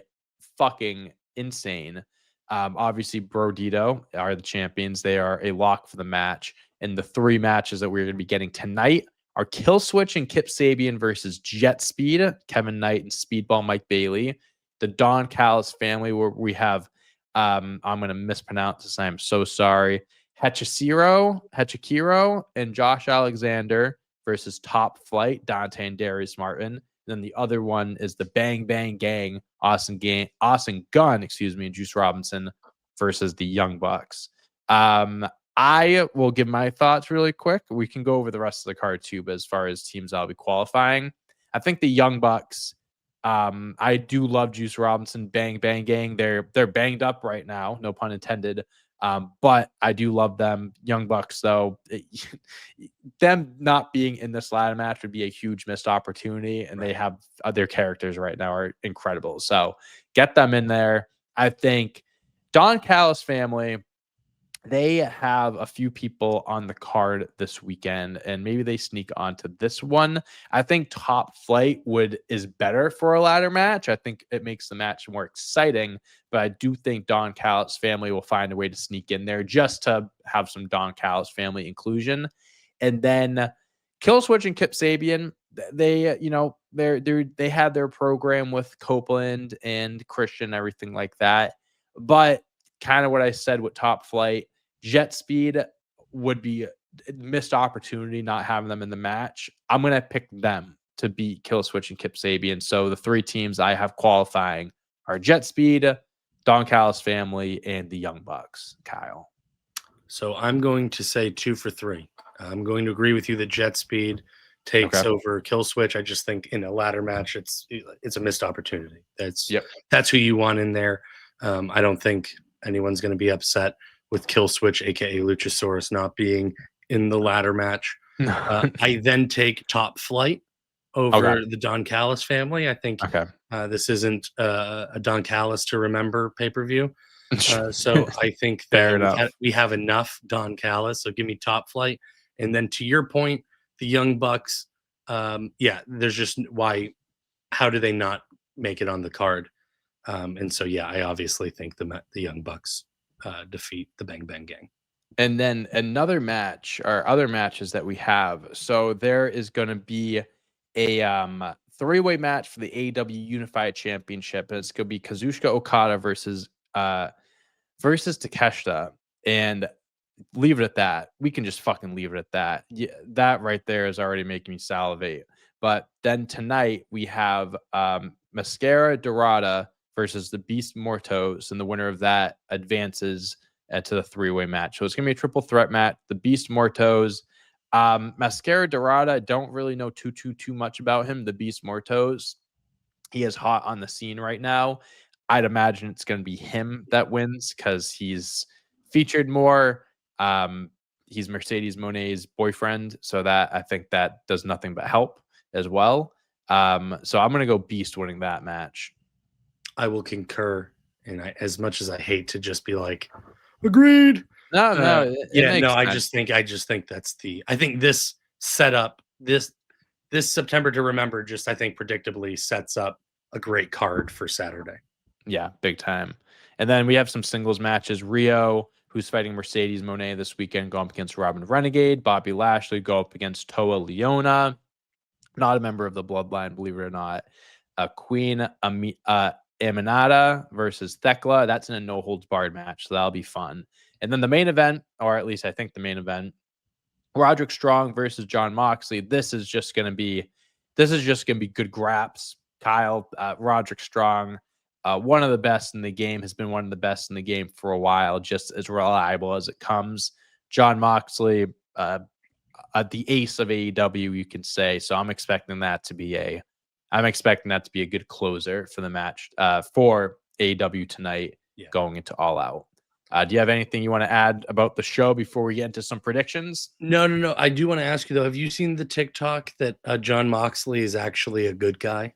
fucking insane. Obviously Brodito are the champions. They are a lock for the match. And the 3 matches that we're going to be getting tonight are Killswitch and Kip Sabian versus Jet Speed, Kevin Knight and Speedball Mike Bailey. The Don Callis family, where we have, I'm going to mispronounce this, I'm so sorry, Hechikiro and Josh Alexander versus Top Flight, Dante and Darius Martin. And then the other one is the Bang Bang Gang, Austin Gunn, and Juice Robinson versus the Young Bucks. I will give my thoughts really quick. We can go over the rest of the card too, but as far as teams I'll be qualifying, I think the Young Bucks, I do love Juice Robinson, Bang Bang Gang. They're banged up right now, no pun intended. But I do love them. Young Bucks, though, them not being in this ladder match would be a huge missed opportunity, and they have their characters right now are incredible. So get them in there. I think Don Callis family, they have a few people on the card this weekend, and maybe they sneak onto this one. I think Top Flight is better for a ladder match. I think it makes the match more exciting, but I do think Don Callis family will find a way to sneak in there just to have some Don Callis family inclusion. And then Killswitch and Kip Sabian, they had their program with Copeland and Christian, everything like that. But kind of what I said with Top Flight, Jet Speed would be a missed opportunity not having them in the match. I'm going to pick them to beat Killswitch and Kip Sabian. So the three teams I have qualifying are Jet Speed, Don Callis family, and the Young Bucks. Kyle. So I'm going to say 2 for 3. I'm going to agree with you that Jet Speed takes over Killswitch. I just think in a ladder match, it's a missed opportunity. That's who you want in there. I don't think anyone's going to be upset with Killswitch, aka Luchasaurus, not being in the ladder match. I then take Top Flight over the Don Callis family. I think this isn't a Don Callis to remember pay-per-view. So I think that we have enough Don Callis. So give me Top Flight. And then to your point, the Young Bucks, there's just how do they not make it on the card? And so, I obviously think the Young Bucks defeat the Bang Bang Gang. And then another match, or other matches that we have. So there is going to be a three-way match for the AEW Unified Championship. And it's going to be Kazuchika Okada versus Takeshita. And leave it at that. We can just fucking leave it at that. Yeah, that right there is already making me salivate. But then tonight we have Mascara Dorada versus the Beast Mortos, and the winner of that advances to the three-way match. So it's going to be a triple threat match. The Beast Mortos, Mascara Dorada, don't really know too much about him. The Beast Mortos, he is hot on the scene right now. I'd imagine it's going to be him that wins because he's featured more. He's Mercedes Monet's boyfriend, so that I think that does nothing but help as well. So I'm going to go Beast winning that match. I will concur, and as much as I hate to just be like, agreed. No. I just think I think this setup, this September to remember, just I think predictably sets up a great card for Saturday. Yeah, big time. And then we have some singles matches. Rio, who's fighting Mercedes Monet this weekend, going up against Robin Renegade. Bobby Lashley go up against Toa Leona, not a member of the Bloodline, believe it or not. Queen Aminata versus Thekla. That's in a no holds barred match, so that'll be fun. And then the main event, or at least I think the main event, Roderick Strong versus John Moxley. This is just gonna be good graps. Kyle, Roderick Strong, one of the best in the game, has been one of the best in the game for a while, just as reliable as it comes. John Moxley, the ace of AEW, you can say. So I'm expecting that to be a good closer for the match for AEW tonight, going into All Out. Do you have anything you want to add about the show before we get into some predictions? No. I do want to ask you though, have you seen the TikTok that John Moxley is actually a good guy?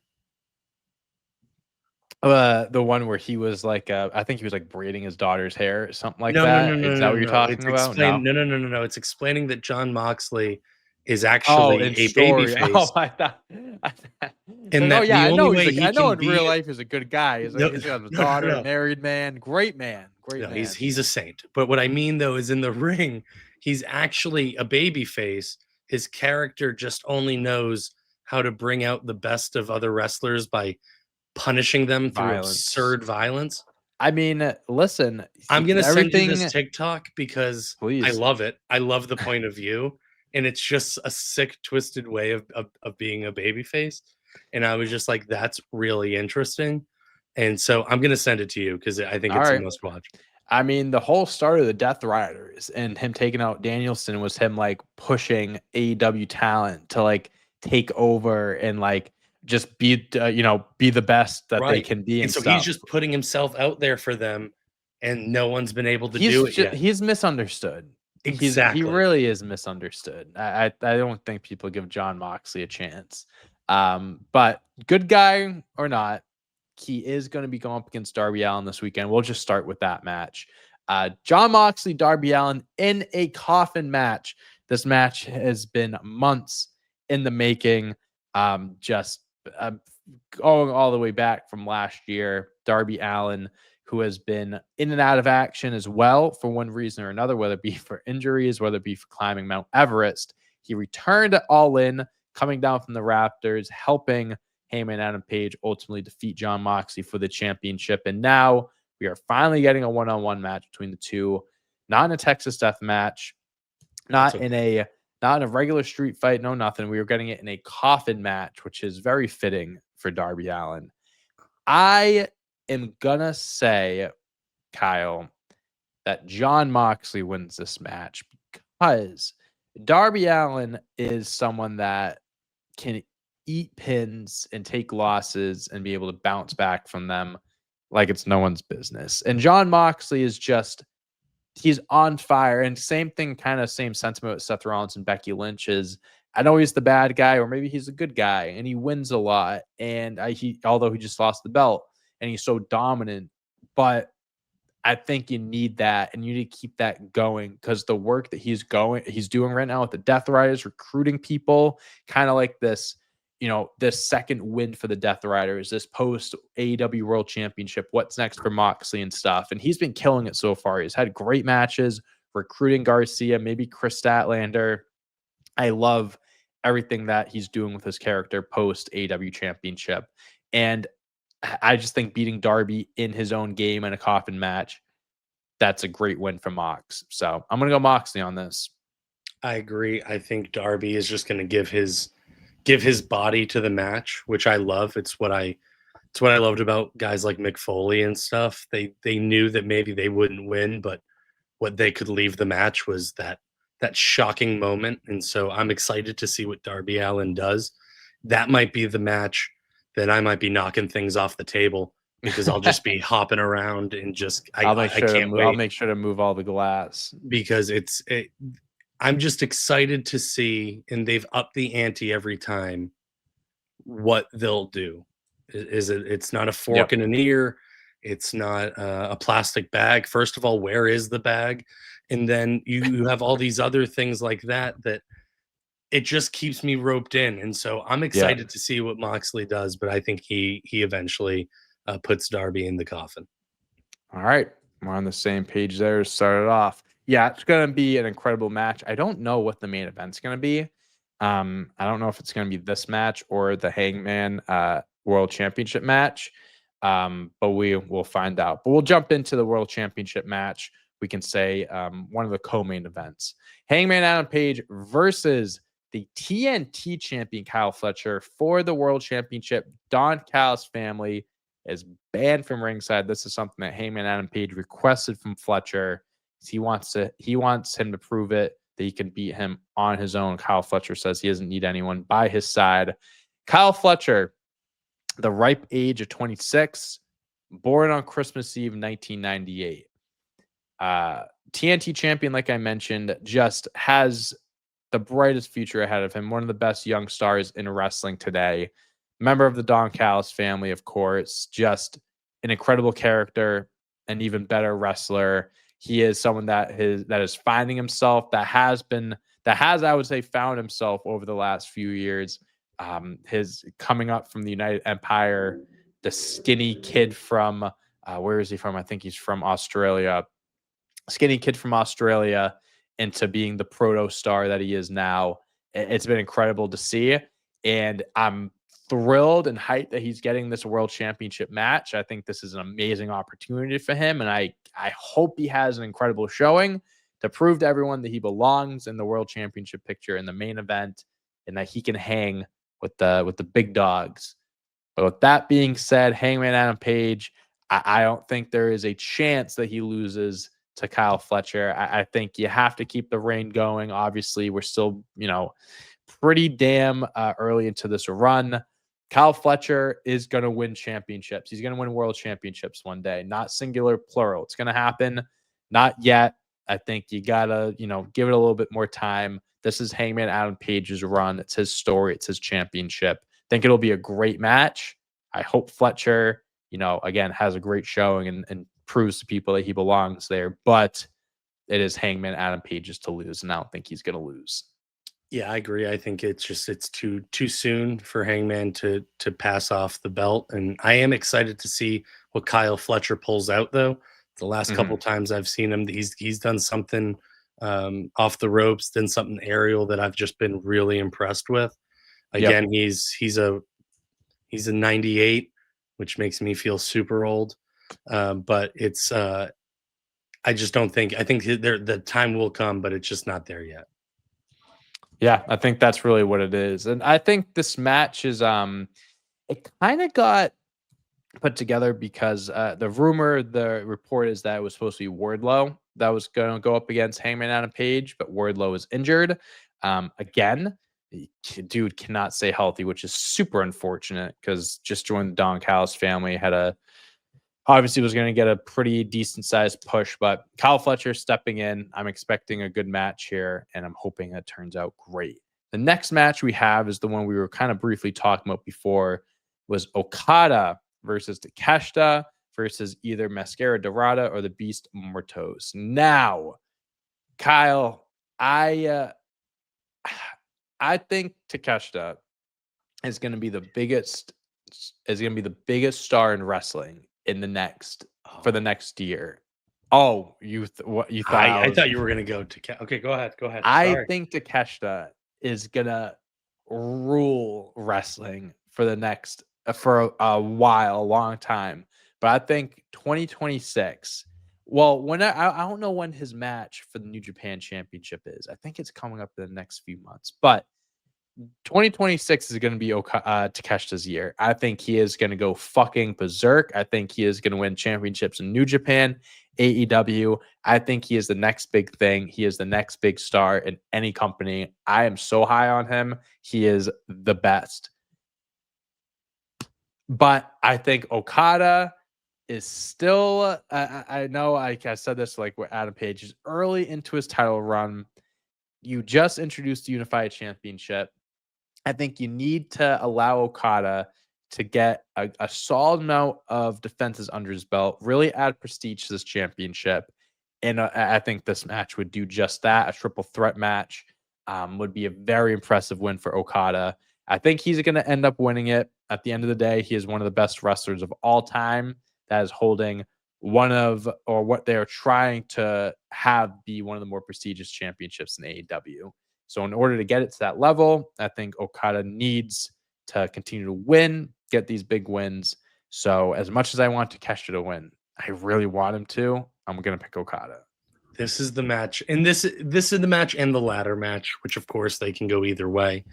The one where he was like, I think he was like braiding his daughter's hair or something like that. Is that what you're talking about? No. It's explaining that John Moxley is actually a babyface. Oh, I thought. And that I know. I know in real life he's a good guy. He's got a daughter, married man, great man. He's a saint. But what I mean though is in the ring, he's actually a babyface. His character just only knows how to bring out the best of other wrestlers by punishing them through absurd violence. I mean, listen, I'm gonna send you this TikTok because I love it. I love the point of view, and it's just a sick, twisted way of being a babyface. And I was just like, that's really interesting. And so I'm gonna send it to you because I think it's a must watch. I mean, the whole start of the Death Riders and him taking out Danielson was him like pushing AEW talent to like take over and like just be the best that they can be. And so he's just putting himself out there for them, and no one's been able to do it yet. He's misunderstood. Exactly. He really is misunderstood. I don't think people give John Moxley a chance. But good guy or not, he is going to be going up against Darby Allin this weekend. We'll just start with that match. Jon Moxley, Darby Allin in a coffin match. This match has been months in the making. Just going all the way back from last year. Darby Allin, who has been in and out of action as well for one reason or another, whether it be for injuries, whether it be for climbing Mount Everest. He returned to Allin, coming down from the Raptors, helping Heyman Adam Page ultimately defeat Jon Moxley for the championship. And now we are finally getting a one-on-one match between the two, not in a Texas death match, not in a regular street fight, no nothing. We were getting it in a coffin match, which is very fitting for Darby Allin. I am gonna say, Kyle, that Jon Moxley wins this match because Darby Allin is someone that can eat pins and take losses and be able to bounce back from them like it's no one's business. And Jon Moxley is just, he's on fire. And same thing, kind of same sentiment with Seth Rollins and Becky Lynch is, I know he's the bad guy, or maybe he's a good guy, and he wins a lot. And although he just lost the belt, and he's so dominant, but I think you need that, and you need to keep that going because the work that he's doing right now with the Death Riders, recruiting people, kind of like this, this second win for the Death Riders, this post AEW World Championship, what's next for Moxley and stuff. And he's been killing it so far. He's had great matches, recruiting Garcia, maybe Chris Statlander. I love everything that he's doing with his character post AEW Championship. And I just think beating Darby in his own game in a coffin match, that's a great win for Mox. So I'm going to go Moxley on this. I agree. I think Darby is just going to give his body to the match, which I love. It's what I loved about guys like Mick Foley and stuff. They knew that maybe they wouldn't win, but what they could leave the match was that shocking moment. And so I'm excited to see what Darby Allin does. That might be the match that I might be knocking things off the table because I'll just be hopping around and just I can't wait. I'll make sure to move all the glass because I'm just excited to see, and they've upped the ante every time, what they'll do. It's not a fork in an ear. It's not a plastic bag. First of all, where is the bag? And then you have all these other things like that it just keeps me roped in. And so I'm excited to see what Moxley does, but I think he eventually puts Darby in the coffin. All right. We're on the same page there to start it off. Yeah, it's going to be an incredible match. I don't know what the main event's going to be. I don't know if it's going to be this match or the Hangman World Championship match, but we will find out. But we'll jump into the World Championship match. We can say one of the co-main events. Hangman Adam Page versus the TNT champion Kyle Fletcher for the World Championship. Don Callis family is banned from ringside. This is something that Hangman Adam Page requested from Fletcher. He wants him to prove it, that he can beat him on his own. Kyle Fletcher says he doesn't need anyone by his side. Kyle Fletcher, the ripe age of 26, born on Christmas Eve, 1998. TNT champion, like I mentioned, just has the brightest future ahead of him. One of the best young stars in wrestling today. Member of the Don Callis family, of course. Just an incredible character, an even better wrestler. He is someone that is finding himself, that has, I would say, found himself over the last few years. His coming up from the United Empire, the skinny kid from, where is he from? I think he's from Australia. Skinny kid from Australia into being the proto star that he is now. It's been incredible to see. And I'm thrilled and hyped that he's getting this World Championship match. I think this is an amazing opportunity for him. And I hope he has an incredible showing to prove to everyone that he belongs in the World Championship picture in the main event and that he can hang with the big dogs. But with that being said, Hangman Adam Page, I don't think there is a chance that he loses to Kyle Fletcher. I think you have to keep the reign going. Obviously, we're still, pretty damn early into this run. Kyle Fletcher is going to win championships. He's going to win world championships one day, not singular, plural. It's going to happen. Not yet. I think you got to, give it a little bit more time. This is Hangman Adam Page's run. It's his story. It's his championship. I think it'll be a great match. I hope Fletcher, again, has a great showing and proves to people that he belongs there. But it is Hangman Adam Page's to lose, and I don't think he's going to lose. Yeah, I agree. I think it's too soon for Hangman to pass off the belt, and I am excited to see what Kyle Fletcher pulls out. Though the last couple times I've seen him, he's done something off the ropes, done something aerial that I've just been really impressed with. Again, he's a 98, which makes me feel super old. But it's I just don't think. I think the time will come, but it's just not there yet. Yeah, I think that's really what it is. And I think this match is it kind of got put together because the report is that it was supposed to be Wardlow that was going to go up against Hangman Adam Page, but Wardlow is injured. Again, dude cannot stay healthy, which is super unfortunate because just joined the Don Callis family, obviously was going to get a pretty decent sized push, but Kyle Fletcher stepping in. I'm expecting a good match here, and I'm hoping it turns out great. The next match we have is the one we were kind of briefly talking about before, was Okada versus Takeshita versus either Mascara Dorada or the Beast Mortos. Now, Kyle, I think Takeshita is going to be the biggest star in wrestling in the next for the next year. Oh, what you thought? I thought you were gonna go to. Okay, go ahead. Sorry. I think Takeshita is gonna rule wrestling for the next for a while, a long time. But I think 2026. Well, when I don't know when his match for the New Japan Championship is. I think it's coming up in the next few months, but 2026 is going to be Takeshita's year. I think he is going to go fucking berserk. I think he is going to win championships in New Japan, AEW. I think he is the next big thing. He is the next big star in any company. I am so high on him. He is the best. But I think Okada is still, I know I said this like with Adam Page, is early into his title run. You just introduced the Unified Championship. I think you need to allow Okada to get a solid amount of defenses under his belt, really add prestige to this championship. And I think this match would do just that. A triple threat match would be a very impressive win for Okada. I think he's going to end up winning it. At the end of the day, he is one of the best wrestlers of all time that is holding what they're trying to have be one of the more prestigious championships in AEW. So in order to get it to that level, I think Okada needs to continue to win, get these big wins. So as much as I want Takeshita to win, I really want him to. I'm going to pick Okada. This is the match. And this is the match and the ladder match, which of course they can go either way.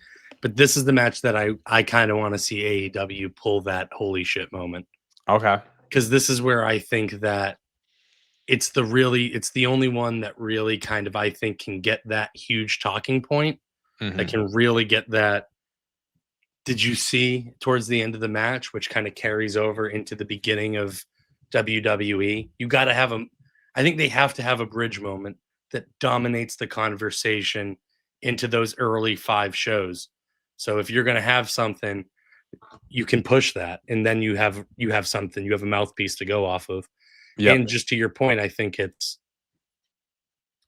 But this is the match that I kind of want to see AEW pull that holy shit moment. Okay. Because this is where I think that it's the only one that really kind of, I think, can get that huge talking point. That can really get that. Did you see towards the end of the match, which kind of carries over into the beginning of WWE? You got to have them. I think they have to have a bridge moment that dominates the conversation into those early 5 shows. So if you're going to have something, you can push that, and then you have something. You have a mouthpiece to go off of. Yep. And just to your point, I think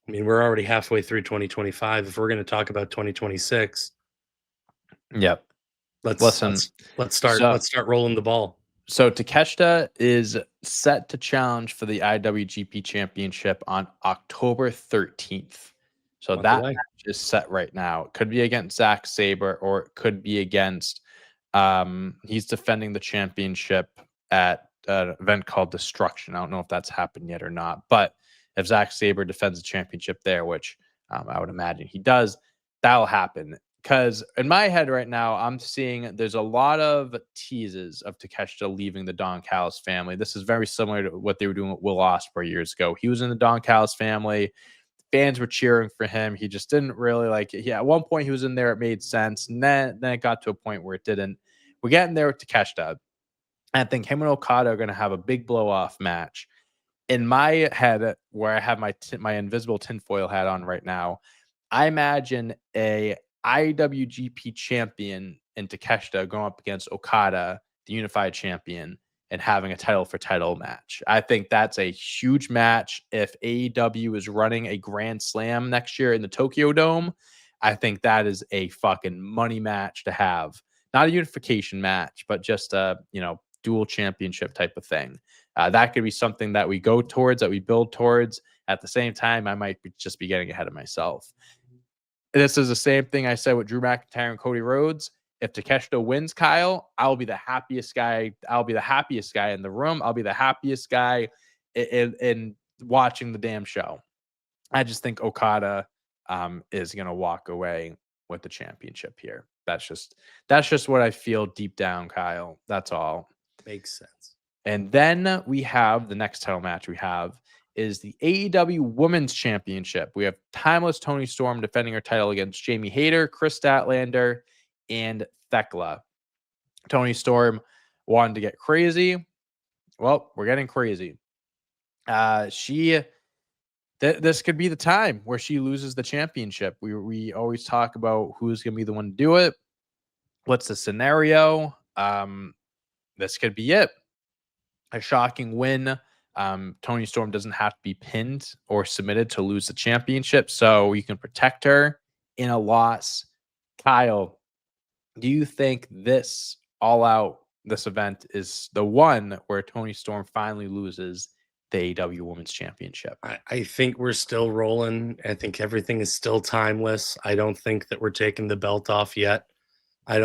we're already halfway through 2025. If we're going to talk about 2026, yep. Let's start rolling the ball. So Takeshita is set to challenge for the IWGP Championship on October 13th. So that match is set right now. It could be against Zack Sabre, or it could be against he's defending the championship at an event called Destruction. I don't know if that's happened yet or not, but if Zack Sabre defends the championship there, which I would imagine he does, that'll happen. Because in my head right now, I'm seeing there's a lot of teases of Takeshita leaving the Don Callis family. This is very similar to what they were doing with Will Ospreay years ago. He was in the Don Callis family. Fans were cheering for him. He just didn't really like it. Yeah, at one point he was in there. It made sense. And then it got to a point where it didn't. We're getting there with Takeshita. I think him and Okada are going to have a big blow-off match. In my head, where I have my invisible tinfoil hat on right now, I imagine a IWGP champion in Takeshita going up against Okada, the unified champion, and having a title for title match. I think that's a huge match. If AEW is running a Grand Slam next year in the Tokyo Dome, I think that is a fucking money match to have. Not a unification match, but just a, dual championship type of thing. That could be something that we go towards, that we build towards. At the same time, I might just be getting ahead of myself. This is the same thing I said with Drew McIntyre and Cody Rhodes. If Takeshita wins, Kyle, I'll be the happiest guy. I'll be the happiest guy in the room. I'll be the happiest guy in watching the damn show. I just think Okada is going to walk away with the championship here. That's just what I feel deep down, Kyle. That's all. Makes sense. And then we have the next title match we have is the AEW Women's Championship. We have Timeless Toni Storm defending her title against Jamie Hayter, Chris Statlander, and Thekla. Toni Storm wanted to get crazy. Well, we're getting crazy. This could be the time where she loses the championship. We always talk about who's going to be the one to do it. What's the scenario? This could be it. A shocking win. Toni Storm doesn't have to be pinned or submitted to lose the championship, so you can protect her in a loss. Kyle, do you think this this event is the one where Toni Storm finally loses the AEW Women's Championship? I think we're still rolling. I think everything is still timeless. I don't think that we're taking the belt off yet. I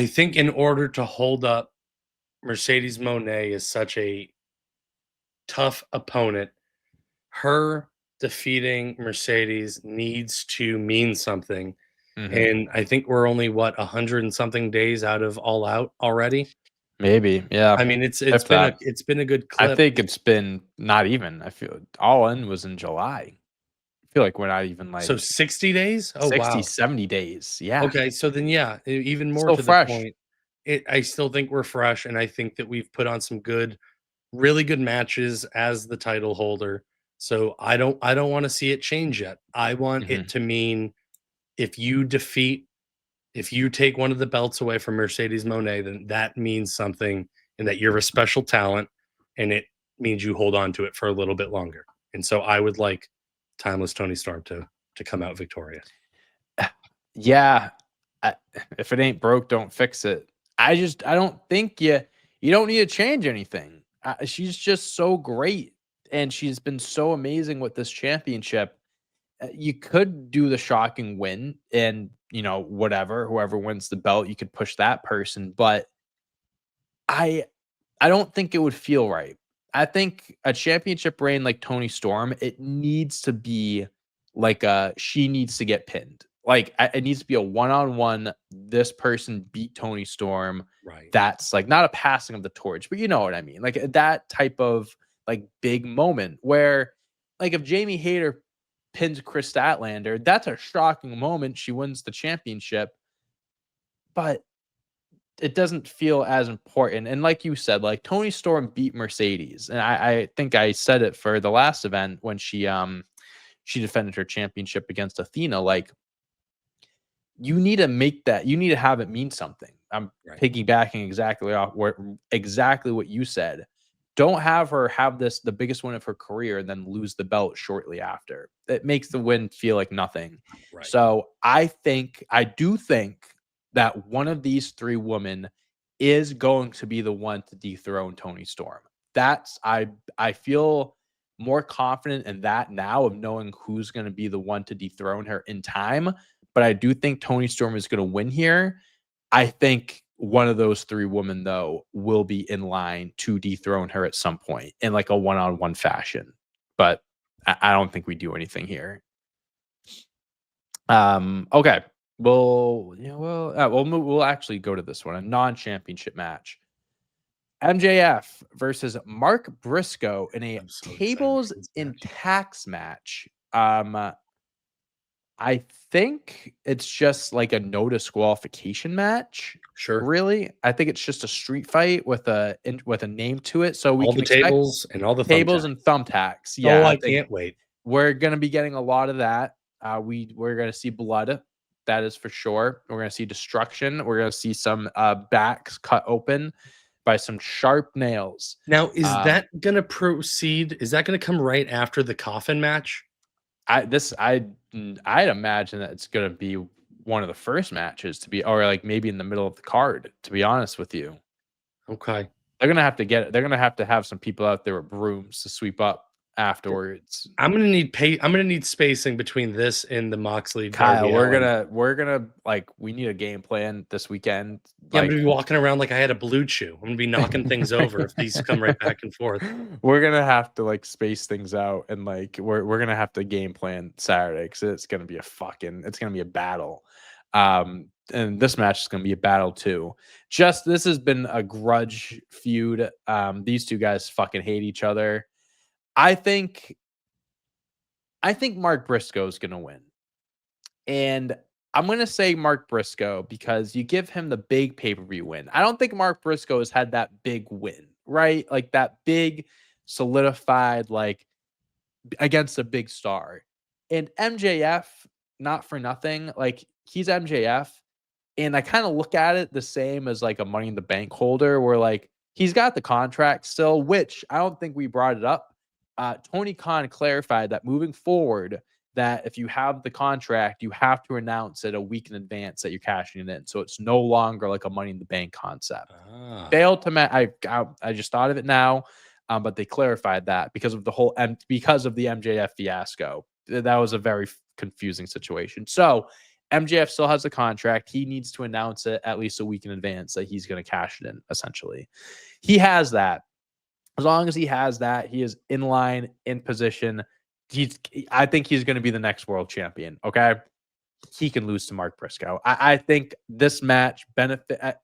think in order to hold up Mercedes Mone is such a tough opponent, her defeating Mercedes needs to mean something. Mm-hmm. And I think we're only 100 and something days out of All Out already. Maybe, yeah. I mean, it's been a good clip. I think it's been not even. I feel Allin was in July. I feel like we're not even like 60 days. Oh, 60, wow. 70 days. Yeah. Okay, so then even more still to fresh. The point. I still think we're fresh, and I think that we've put on some really good matches as the title holder. So I don't want to see it change yet. I want it to mean if you take one of the belts away from Mercedes Mone, then that means something, and that you're a special talent, and it means you hold on to it for a little bit longer. And so I would like Timeless Toni Storm to come out victorious. Yeah. If it ain't broke, don't fix it. I don't think you don't need to change anything. She's just so great, and she's been so amazing with this championship. You could do the shocking win, and whoever wins the belt, you could push that person. But I don't think it would feel right. I think a championship reign like Toni Storm, it needs to be like she needs to get pinned. Like it needs to be a one-on-one. This person beat Toni Storm. Right. That's like not a passing of the torch, but you know what I mean. Like that type of like big moment where, like, if Jamie Hayter pins Chris Statlander, that's a shocking moment. She wins the championship, but it doesn't feel as important. And like you said, like Toni Storm beat Mercedes, and I think I said it for the last event when she defended her championship against Athena. Like, you need to make that. You need to have it mean something. I'm piggybacking exactly what you said. Don't have her have the biggest win of her career and then lose the belt shortly after. It makes the win feel like nothing. Right. So I do think that one of these three women is going to be the one to dethrone Toni Storm. I feel more confident in that now, of knowing who's going to be the one to dethrone her in time. But I do think Toni Storm is going to win here. I think one of those three women, though, will be in line to dethrone her at some point in like a one-on-one fashion. But I don't think we do anything here. Okay. We'll actually go to this one, a non-championship match. MJF versus Mark Briscoe in a tables and tax match. I think it's just like a no disqualification match. Sure. Really, I think it's just a street fight with a name to it. So we all can the tables and all the tables and thumbtacks. Yeah, I can't wait. We're gonna be getting a lot of that. We're gonna see blood. That is for sure. We're going to see destruction. We're going to see some backs cut open by some sharp nails. Now, is that going to proceed? Is that going to come right after the coffin match? I'd imagine that it's going to be one of the first matches to be, or like maybe in the middle of the card, to be honest with you. Okay. They're going to have to they're going to have some people out there with brooms to sweep up afterwards. I'm gonna need spacing between this and the Moxley Kyle, Darby Allin. we're gonna like we need a game plan this weekend. Yeah, I'm Like, gonna be walking around like I had a blue chew. I'm gonna be knocking things over if these come right back and forth. We're gonna have to like space things out, and like we're gonna have to game plan Saturday because it's gonna be a battle. And this match is gonna be a battle too. This has been a grudge feud. These two guys fucking hate each other. I think Mark Briscoe is gonna win. And I'm going to say Mark Briscoe because you give him the big pay-per-view win. I don't think Mark Briscoe has had that big win, right? Like that big solidified, like against a big star. And MJF, not for nothing, like he's MJF. And I kind of look at it the same as like a Money in the Bank holder where like he's got the contract still, which I don't think we brought it up. Tony Khan clarified that moving forward, that if you have the contract, you have to announce it a week in advance that you're cashing it in. So it's no longer like a Money in the Bank concept. Failed to I just thought of it now, but they clarified that because of the MJF fiasco. That was a very confusing situation. So MJF still has the contract. He needs to announce it at least a week in advance that he's going to cash it in, essentially. He has that. As long as he has that, he is in line, in position. I think he's going to be the next world champion. Okay. He can lose to Mark Briscoe. I think this match MJF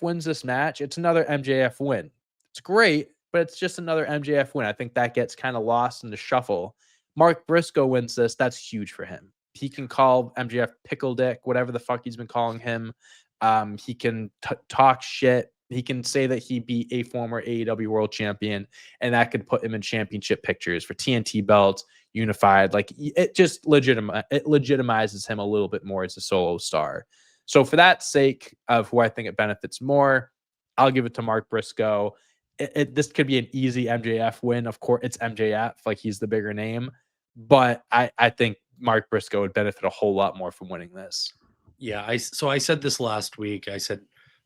wins this match. It's another MJF win. It's great, but it's just another MJF win. I think that gets kind of lost in the shuffle. Mark Briscoe wins this. That's huge for him. He can call MJF pickle dick, whatever the fuck he's been calling him. He can talk shit. He can say that he beat a former AEW world champion, and that could put him in championship pictures for TNT belts, unified. Like it just legitimizes him a little bit more as a solo star. So for that sake of who I think it benefits more, I'll give it to Mark Briscoe. This could be an easy MJF win. Of course, it's MJF, like he's the bigger name, but I think Mark Briscoe would benefit a whole lot more from winning this. Yeah, I said this last week. I said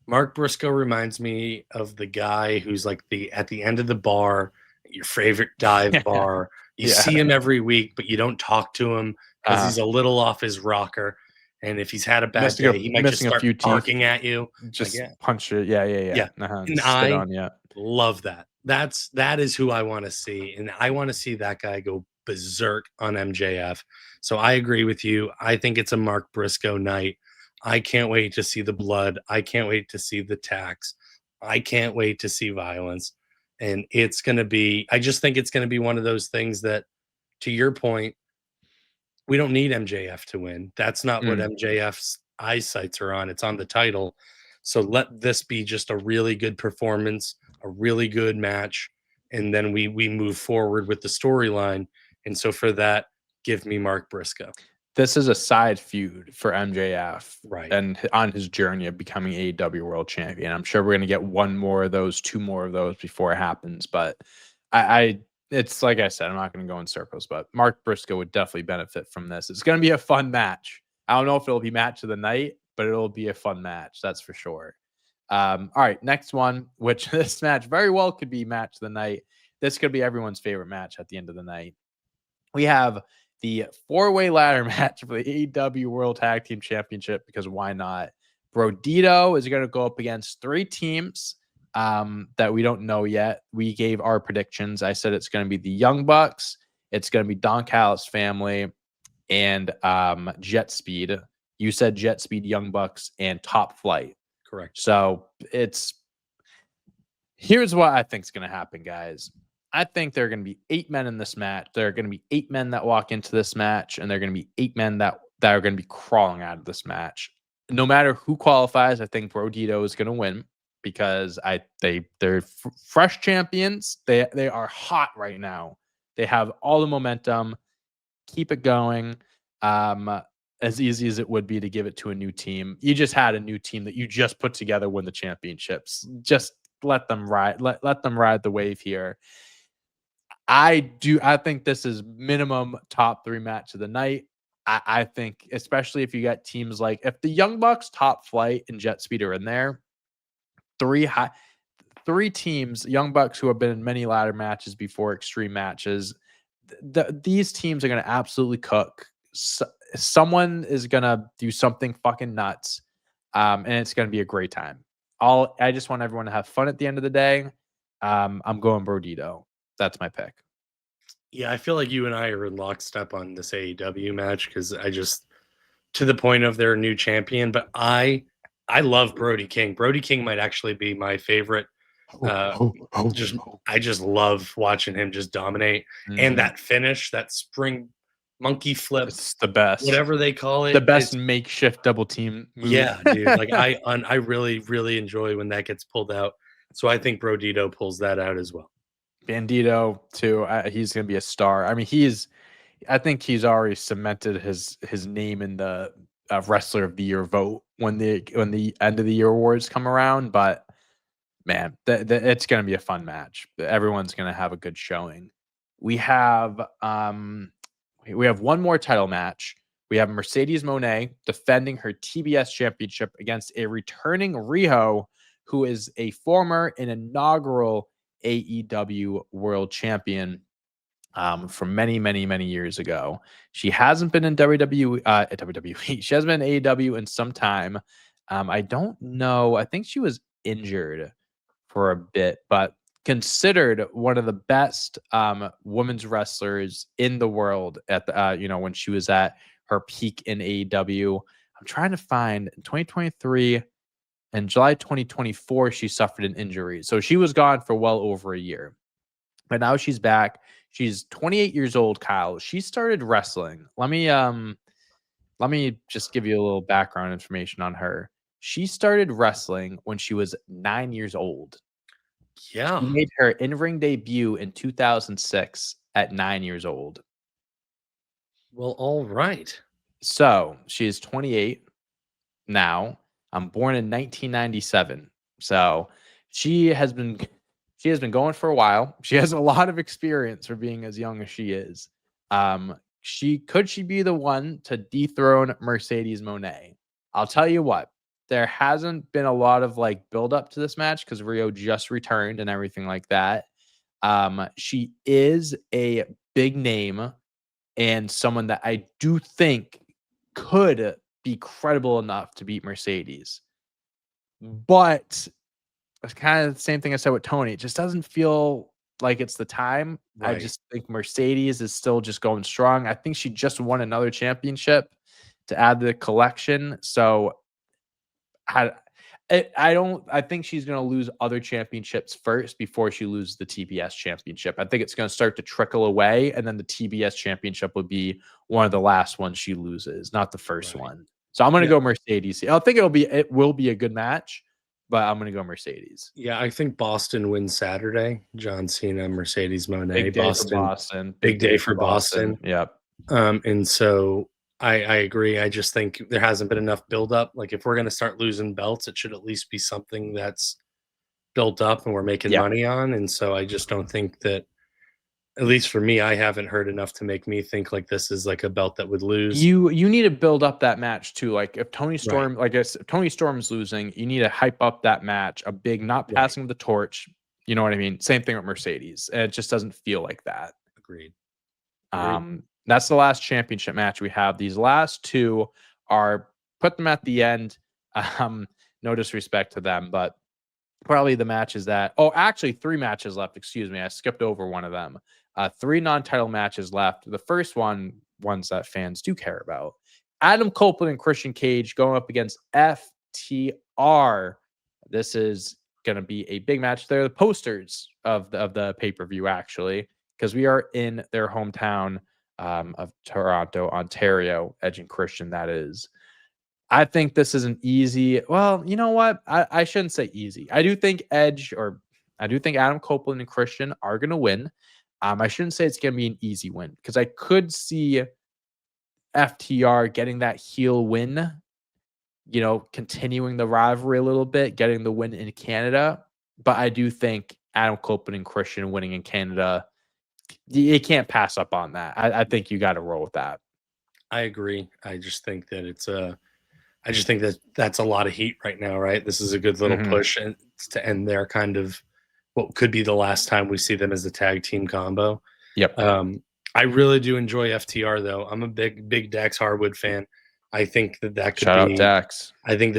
Mark Briscoe reminds me of the guy who's like at the end of the bar, your favorite dive bar. You see him every week, but you don't talk to him because he's a little off his rocker. And if he's had a bad day, he might just start barking at you. Just punch it. Yeah. And I love that. That is who I want to see. And I want to see that guy go berserk on MJF. So I agree with you. I think it's a Mark Briscoe night. I can't wait to see the blood. I can't wait to see the tax. I can't wait to see violence. And it's going to be, I just think it's going to be one of those things that, to your point, we don't need MJF to win. That's not what MJF's eyesights are on. It's on the title. So let this be just a really good performance, a really good match. And then we move forward with the storyline. And so for that, give me Mark Briscoe. This is a side feud for MJF, right? And on his journey of becoming AEW World Champion. I'm sure we're going to get one more of those, two more of those before it happens. But it's like I said, I'm not going to go in circles, but Mark Briscoe would definitely benefit from this. It's going to be a fun match. I don't know if it'll be match of the night, but it'll be a fun match. That's for sure. All right, next one, which this match very well could be match of the night. This could be everyone's favorite match at the end of the night. We have the 4-way ladder match for the AEW World Tag Team Championship, because why not? Brodito is going to go up against 3 teams that we don't know yet. We gave our predictions. I said it's going to be the Young Bucks, it's going to be Don Callis family, and Jet Speed. You said Jet Speed, Young Bucks, and Top Flight. Correct. So here's what I think is going to happen, guys. I think there are going to be 8 men in this match. There are going to be 8 men that walk into this match, and there are going to be 8 men that are going to be crawling out of this match. No matter who qualifies, I think Brodito is going to win because they're fresh champions. They are hot right now. They have all the momentum. Keep it going. as easy as it would be to give it to a new team. You just had a new team that you just put together, win the championships. Just let them ride. Let them ride the wave here. I think this is minimum top 3 match of the night. I think, especially if you got teams like if the Young Bucks, Top Flight, and Jet Speed are in there, three teams, Young Bucks, who have been in many ladder matches before, extreme matches. These teams are going to absolutely cook. Someone is going to do something fucking nuts, and it's going to be a great time. I just want everyone to have fun at the end of the day. I'm going Brodito. That's my pick. Yeah, I feel like you and I are in lockstep on this AEW match because to the point of their new champion, but I love Brody King. Brody King might actually be my favorite. I just love watching him just dominate. And that finish, that spring monkey flip, it's the best. Whatever they call it, the best makeshift double team move. Yeah, dude. Like I really, really enjoy when that gets pulled out. So I think Brodito pulls that out as well. Bandito too. He's going to be a star. I mean, I think he's already cemented his name in the Wrestler of the Year vote when the end of the year awards come around. But man, it's going to be a fun match. Everyone's going to have a good showing. We have one more title match. We have Mercedes Mone defending her TBS championship against a returning Riho, who is a former and inaugural AEW World Champion from many, many, many years ago. She hasn't been in WWE. She hasn't been in AEW in some time. I don't know. I think she was injured for a bit, but considered one of the best women's wrestlers in the world at the when she was at her peak in AEW. I'm trying to find in 2023 and July 2024 she suffered an injury, so she was gone for well over a year. But now she's back. She's 28 years old, Kyle. She started wrestling. Let me just give you a little background information on her. She started wrestling when she was 9 years old. Yeah. She made her in-ring debut in 2006 at 9 years old. Well, all right. So she is 28 now. I'm born in 1997. So she has been going for a while. She has a lot of experience for being as young as she is. Could she be the one to dethrone Mercedes Mone? I'll tell you what, there hasn't been a lot of build up to this match because Rio just returned and everything like that. She is a big name and someone that I do think could be credible enough to beat Mercedes. But it's kind of the same thing I said with Toni. It just doesn't feel like it's the time. Right. I just think Mercedes is still just going strong. I think she just won another championship to add to the collection. So I think she's going to lose other championships first before she loses the TBS championship. I think it's going to start to trickle away, and then the TBS championship will be one of the last ones she loses, not the first one. So I'm going to go Mercedes. I think it will be a good match, but I'm going to go Mercedes. Yeah, I think Boston wins Saturday. John Cena, Mercedes Mone, big day for Boston. Big day for Boston. Yep. And so I agree. I just think there hasn't been enough build up. Like if we're going to start losing belts, it should at least be something that's built up and we're making money on. And so I just don't think that, at least for me, I haven't heard enough to make me think like this is like a belt that would lose. You need to build up that match too. Like if Toni Storm, if Toni Storm's losing, you need to hype up that match. A big not passing of the torch. You know what I mean? Same thing with Mercedes. And it just doesn't feel like that. Agreed. That's the last championship match we have. These last two are put them at the end. No disrespect to them, but probably the matches that. Oh, actually, 3 matches left. Excuse me, I skipped over one of them. 3 non-title matches left. The first ones that fans do care about. Adam Copeland and Christian Cage going up against FTR. This is going to be a big match. They're the posters of the pay-per-view, actually, because we are in their hometown of Toronto, Ontario. Edge and Christian, that is. I think this is an easy. Well, you know what? I shouldn't say easy. I do think Adam Copeland and Christian are going to win. I shouldn't say it's going to be an easy win because I could see FTR getting that heel win, continuing the rivalry a little bit, getting the win in Canada. But I do think Adam Copeland and Christian winning in Canada, you can't pass up on that. I think you got to roll with that. I agree. I just think that that's a lot of heat right now, right? This is a good little push and to end their kind of what could be the last time we see them as a tag team combo. Yep. I really do enjoy FTR though. I'm a big Dax Harwood fan. I think that could Shout be. out Dax. I think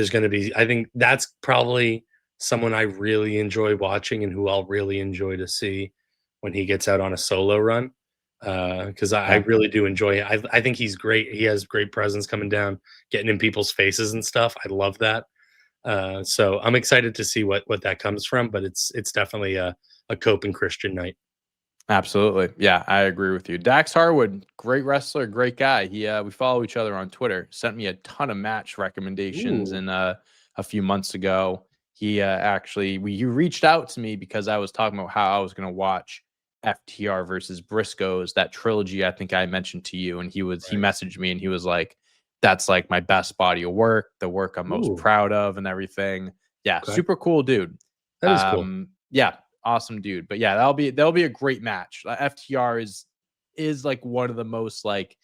that's probably someone I really enjoy watching and who I'll really enjoy to see when he gets out on a solo run. Because I really do enjoy it. I think he's great. He has great presence coming down, getting in people's faces and stuff. I love that. So I'm excited to see what that comes from. But it's definitely a Cope and Christian night. Absolutely. Yeah, I agree with you. Dax Harwood, great wrestler, great guy. We follow each other on Twitter. Sent me a ton of match recommendations in a few months ago. He he reached out to me because I was talking about how I was going to watch FTR versus Briscoes, that trilogy I think I mentioned to you, and he messaged me and he was like, that's like my best body of work, the work I'm most proud of and everything. Yeah, super cool dude. That is cool. Yeah, awesome dude. But yeah, that'll be a great match. FTR is like one of the most like,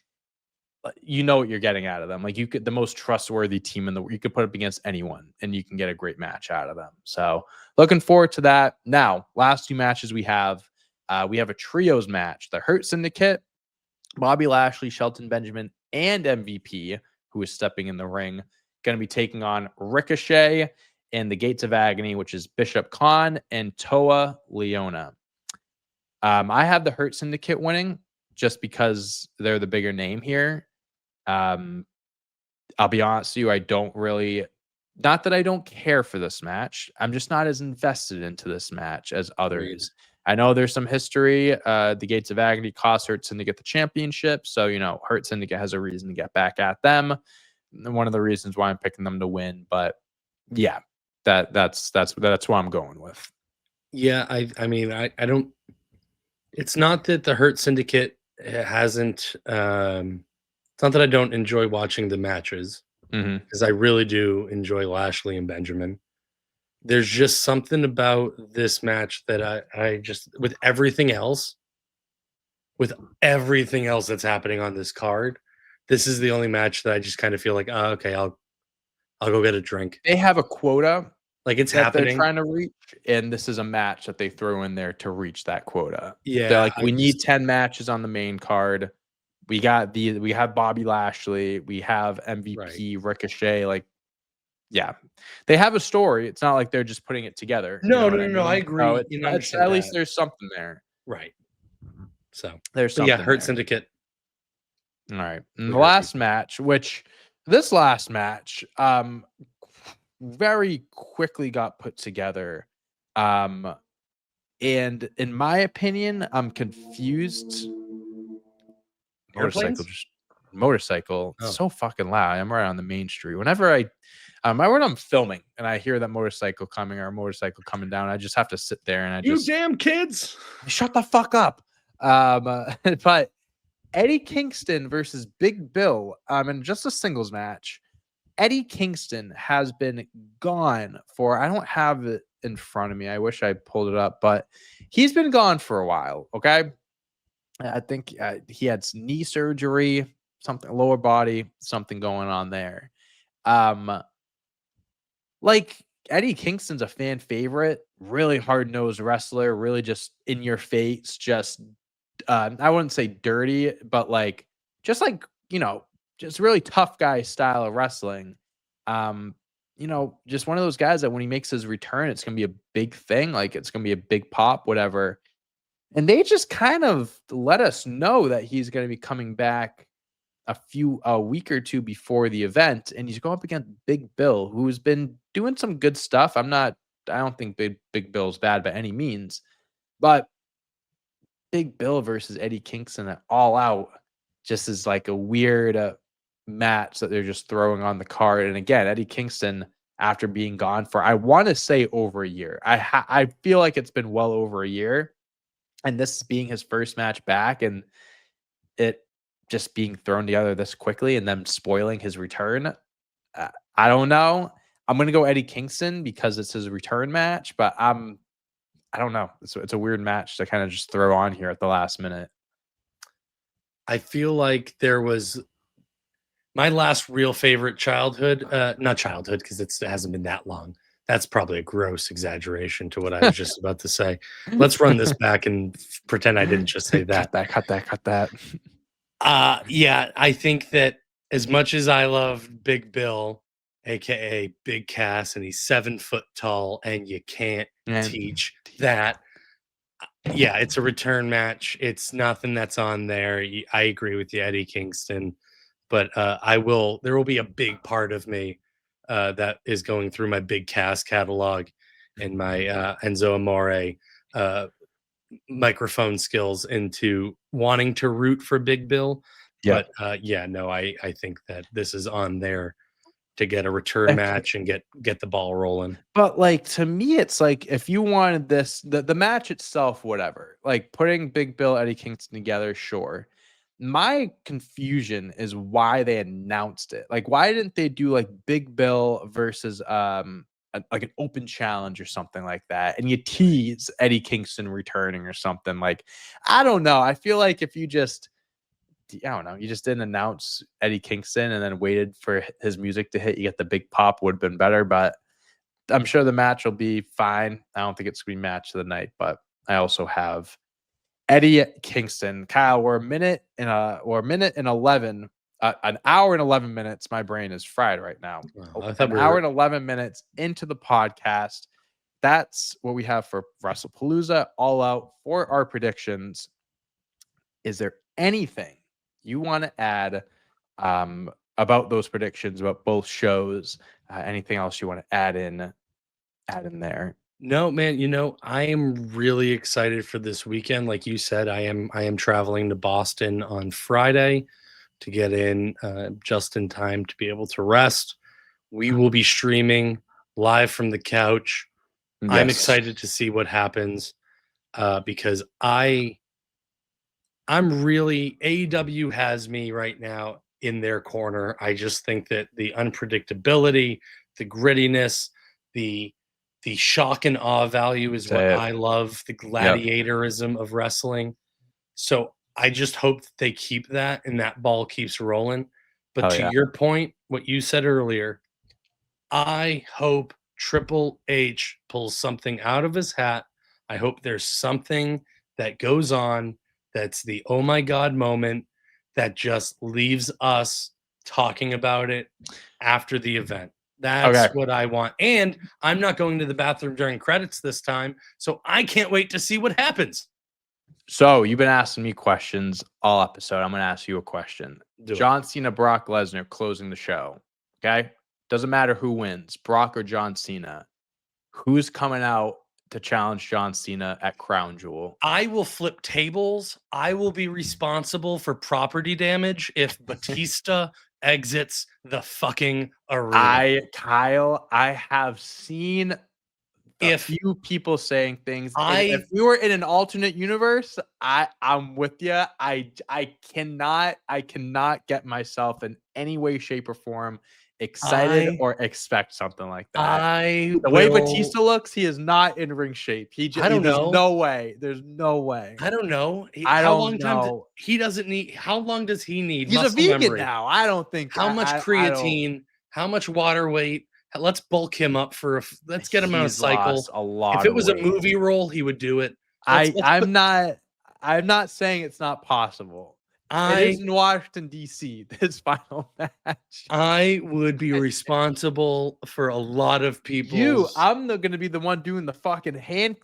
you know what you're getting out of them. Like the most trustworthy team you could put up against anyone and you can get a great match out of them. So looking forward to that. Now, last two matches we have a trios match. The Hurt Syndicate, Bobby Lashley, Shelton Benjamin, and MVP, who is stepping in the ring, going to be taking on Ricochet and the Gates of Agony, which is Bishop Khan and Toa Leona. I have the Hurt Syndicate winning just because they're the bigger name here. I'll be honest with you, I don't really, not that I don't care for this match. I'm just not as invested into this match as others. I know there's some history. The Gates of Agony cost Hurt Syndicate the championship. So, Hurt Syndicate has a reason to get back at them. And one of the reasons why I'm picking them to win. But yeah, that's what I'm going with. Yeah, I mean, I don't. It's not that the Hurt Syndicate hasn't. It's not that I don't enjoy watching the matches, because I really do enjoy Lashley and Benjamin. There's just something about this match that I just, with everything else that's happening on this card, this is the only match that I just kind of feel like, oh, okay, I'll go get a drink. They have a quota, like it's happening. They're trying to reach, and this is a match that they throw in there to reach that quota. Yeah, they're like, we need 10 matches on the main card. We have Bobby Lashley, we have MVP, Ricochet, like. Yeah, they have a story. It's not like they're just putting it together. No, I agree. So at least there's something there. Right. So there's something. Yeah, Hurt Syndicate. All right. And the last match, this last match very quickly got put together. And in my opinion, I'm confused. Motorcycle. It's so fucking loud. I'm right on the main street. Whenever when I'm filming and I hear that motorcycle coming or a motorcycle coming down, I just have to sit there and you damn kids, shut the fuck up. But Eddie Kingston versus Big Bill, in just a singles match. Eddie Kingston has been gone for, I don't have it in front of me. I wish I pulled it up, but he's been gone for a while. Okay. I think he had knee surgery, something, lower body, something going on there. Like Eddie Kingston's a fan favorite, really hard-nosed wrestler, really just in your face, just I wouldn't say dirty, but just really tough guy style of wrestling. Just one of those guys that when he makes his return, it's gonna be a big thing, like it's gonna be a big pop, whatever. And they just kind of let us know that he's gonna be coming back a week or two before the event, and he's going up against Big Bill, who's been doing some good stuff. I don't think Big Bill's bad by any means, but Big Bill versus Eddie Kingston at All Out just is like a weird match that they're just throwing on the card. And again, Eddie Kingston, after being gone for, I want to say over a year, I feel like it's been well over a year, and this being his first match back, and it just being thrown together this quickly and them spoiling his return. I don't know. I'm gonna go Eddie Kingston because it's his return match, but I don't know. It's a weird match to kind of just throw on here at the last minute. I feel like there was my last real favorite childhood, not childhood because it hasn't been that long. That's probably a gross exaggeration to what I was just about to say. Let's run this back and pretend I didn't just say that. Cut that. Yeah, I think that as much as I love Big Bill, aka Big Cass, and he's 7 foot tall, and you can't teach that. Yeah, it's a return match. It's nothing that's on there. I agree with you, Eddie Kingston, but there will be a big part of me that is going through my Big Cass catalog and my Enzo Amore microphone skills into wanting to root for Big Bill. Yeah. But I think that this is on there to get a return match and get the ball rolling. But like to me, it's like if you wanted this, the match itself, whatever, like putting Big Bill, Eddie Kingston together, sure. My confusion is why they announced it. Like, why didn't they do like Big Bill versus like an open challenge or something like that, and you tease Eddie Kingston returning or something? Like, I don't know. I feel like if you just I don't know. You just didn't announce Eddie Kingston and then waited for his music to hit. You get the big pop would have been better, but I'm sure the match will be fine. I don't think it's going to be match of the night, but I also have Eddie Kingston. Kyle, we're a minute and 11, an hour and 11 minutes. My brain is fried right now. An hour and 11 minutes into the podcast. That's what we have for Wrestlepalooza All Out for our predictions. Is there anything you want to add about those predictions, about both shows? Anything else you want to add in there? No, man, I am really excited for this weekend. Like you said, I am traveling to Boston on Friday to get in just in time to be able to rest. We will be streaming live from the couch. Yes. I'm excited to see what happens because I'm really AEW has me right now in their corner. I just think that the unpredictability, the grittiness, the shock and awe value is what I love, the gladiatorism of wrestling. So I just hope that they keep that and that ball keeps rolling. But to your point, what you said earlier, I hope Triple H pulls something out of his hat. I hope there's something that goes on that's the oh my God moment that just leaves us talking about it after the event. That's what I want. And I'm not going to the bathroom during credits this time, so I can't wait to see what happens. So you've been asking me questions all episode. I'm going to ask you a question. John Cena, Brock Lesnar closing the show. Okay? Doesn't matter who wins, Brock or John Cena. Who's coming out to challenge John Cena at Crown Jewel? I will flip tables. I will be responsible for property damage if Batista exits the fucking arena. I have seen a few people saying things. If we were in an alternate universe, I'm with you. I cannot get myself in any way, shape, or form excited or expect something like that. The way Batista looks, he is not in ring shape. I don't know. No way. There's no way. I don't know. How long does he need? He's a vegan now. I don't think. How much creatine? How much water weight? Let's bulk him up let's get him on a cycle. A lot. If it was a movie role, he would do it. I'm not saying it's not possible. It is in Washington, D.C., this final match. I would be responsible for a lot of people. I'm going to be the one doing the fucking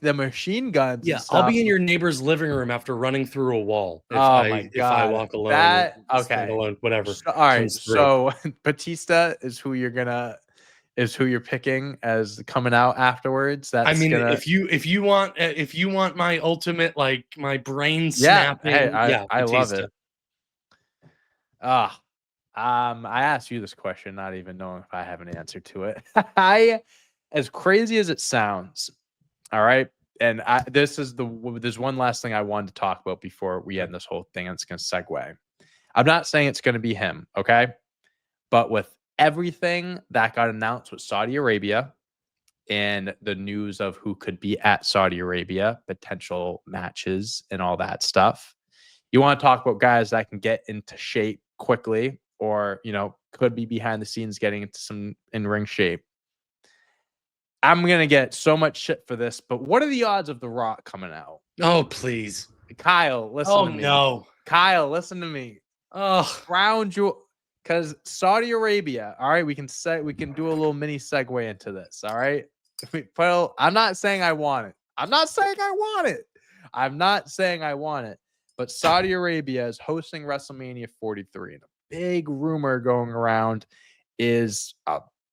the machine guns. Yeah, I'll be in your neighbor's living room after running through a wall. If I walk alone. Alone, whatever. All right, so Batista is who you're picking as coming out afterwards. If you want my ultimate, like my brain snapping, I love it. I asked you this question, not even knowing if I have an answer to it. As crazy as it sounds, all right. And there's one last thing I wanted to talk about before we end this whole thing, and it's going to segue. I'm not saying it's going to be him, okay? But with everything that got announced with Saudi Arabia and the news of who could be at Saudi Arabia, potential matches and all that stuff, you want to talk about guys that can get into shape quickly or, could be behind the scenes getting into some in-ring shape. I'm going to get so much shit for this, but what are the odds of The Rock coming out? Oh, please. Kyle, listen to me. No. Kyle, listen to me. Oh, Crown Jewel, because Saudi Arabia, all right, we can do a little mini segue into this, all right? I'm not saying I want it. But Saudi Arabia is hosting WrestleMania 43. And a big rumor going around is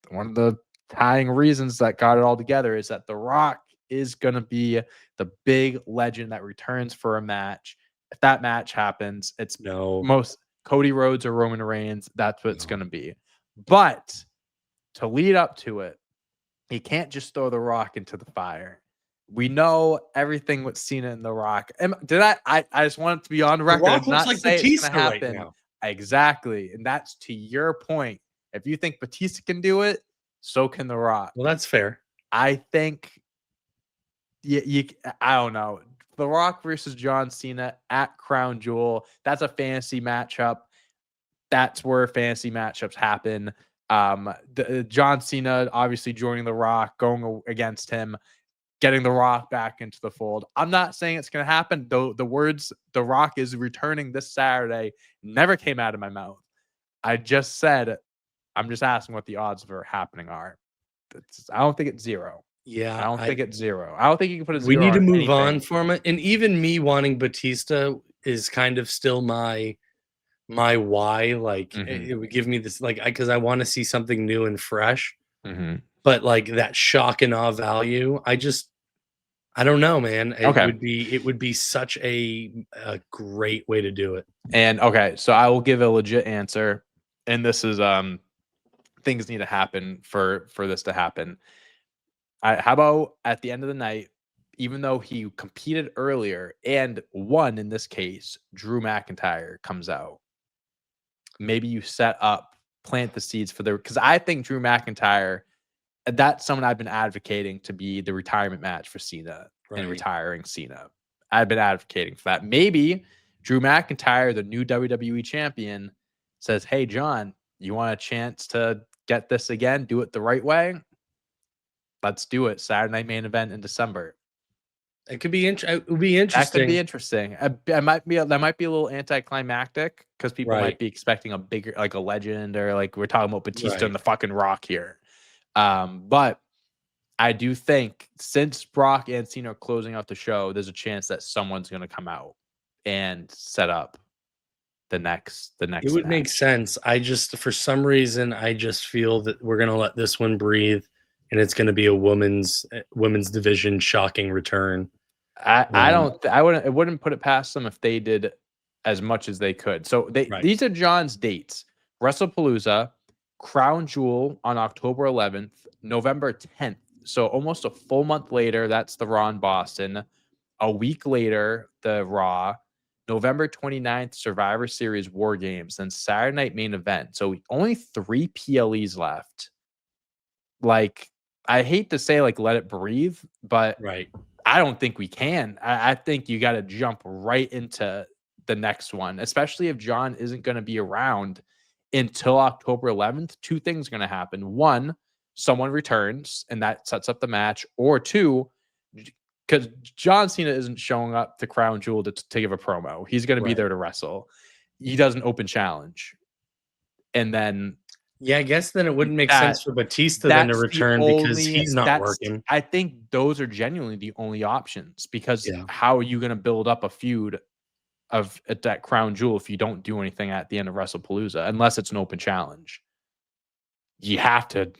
one of the tying reasons that got it all together is that The Rock is going to be the big legend that returns for a match. If that match happens, it's most Cody Rhodes or Roman Reigns. That's what it's going to be. But to lead up to it, you can't just throw The Rock into the fire. We know everything with Cena and The Rock. I just want it to be on record. The Rock Not looks like say Batista it's going to happen. right now. Exactly. And that's to your point. If you think Batista can do it, so can The Rock. Well, that's fair. I think I don't know. The Rock versus John Cena at Crown Jewel. That's a fantasy matchup. That's where fantasy matchups happen. John Cena obviously joining The Rock, going against him, getting The Rock back into the fold. I'm not saying it's going to happen, though. The words "The Rock is returning this Saturday" never came out of my mouth. I just said, I'm just asking what the odds of it happening are. I don't think it's zero. Yeah, I don't think it's zero. I don't think you can put a zero. We need to move anything. on from it. And even me wanting Batista is kind of still my why. Like it would give me this, like, because I want to see something new and fresh. But like that shock and awe value, I don't know, man. It would be such a great way to do it. And okay, so I will give a legit answer. And this is things need to happen for this to happen. How about at the end of the night, even though he competed earlier and won in this case, Drew McIntyre comes out. Maybe you plant the seeds for because I think Drew McIntyre, that's someone I've been advocating to be the retirement match for Cena and retiring Cena. I've been advocating for that. Maybe Drew McIntyre, the new WWE champion, says, "Hey, John, you want a chance to get this again? Do it the right way? Let's do it. Saturday night main event in December." It could be it would be interesting. That could be interesting. That might be a little anticlimactic because people might be expecting a bigger, like a legend, or like we're talking about Batista and the fucking Rock here. But I do think since Brock and Cena are closing out the show, there's a chance that someone's going to come out and set up the next. It would make sense. For some reason, I just feel that we're going to let this one breathe. And it's going to be a women's division shocking return. It wouldn't put it past them if they did as much as they could. So these are John's dates: Wrestlepalooza, Crown Jewel on October 11th, November 10th. So almost a full month later, that's the Raw in Boston. A week later, the Raw. November 29th, Survivor Series War Games, then Saturday night main event. So only 3 PLEs left. Like, I hate to say, like, let it breathe, but I don't think we can. I think you got to jump right into the next one, especially if John isn't going to be around until October 11th. 2 things are going to happen. 1, someone returns, and that sets up the match. Or 2, because John Cena isn't showing up to Crown Jewel to give a promo. He's going to be there to wrestle. He does an open challenge. And then... Yeah, I guess then it wouldn't make sense for Batista then to return because he's not working. I think those are genuinely the only options because how are you going to build up a feud at that Crown Jewel if you don't do anything at the end of Wrestlepalooza, unless it's an open challenge? You have to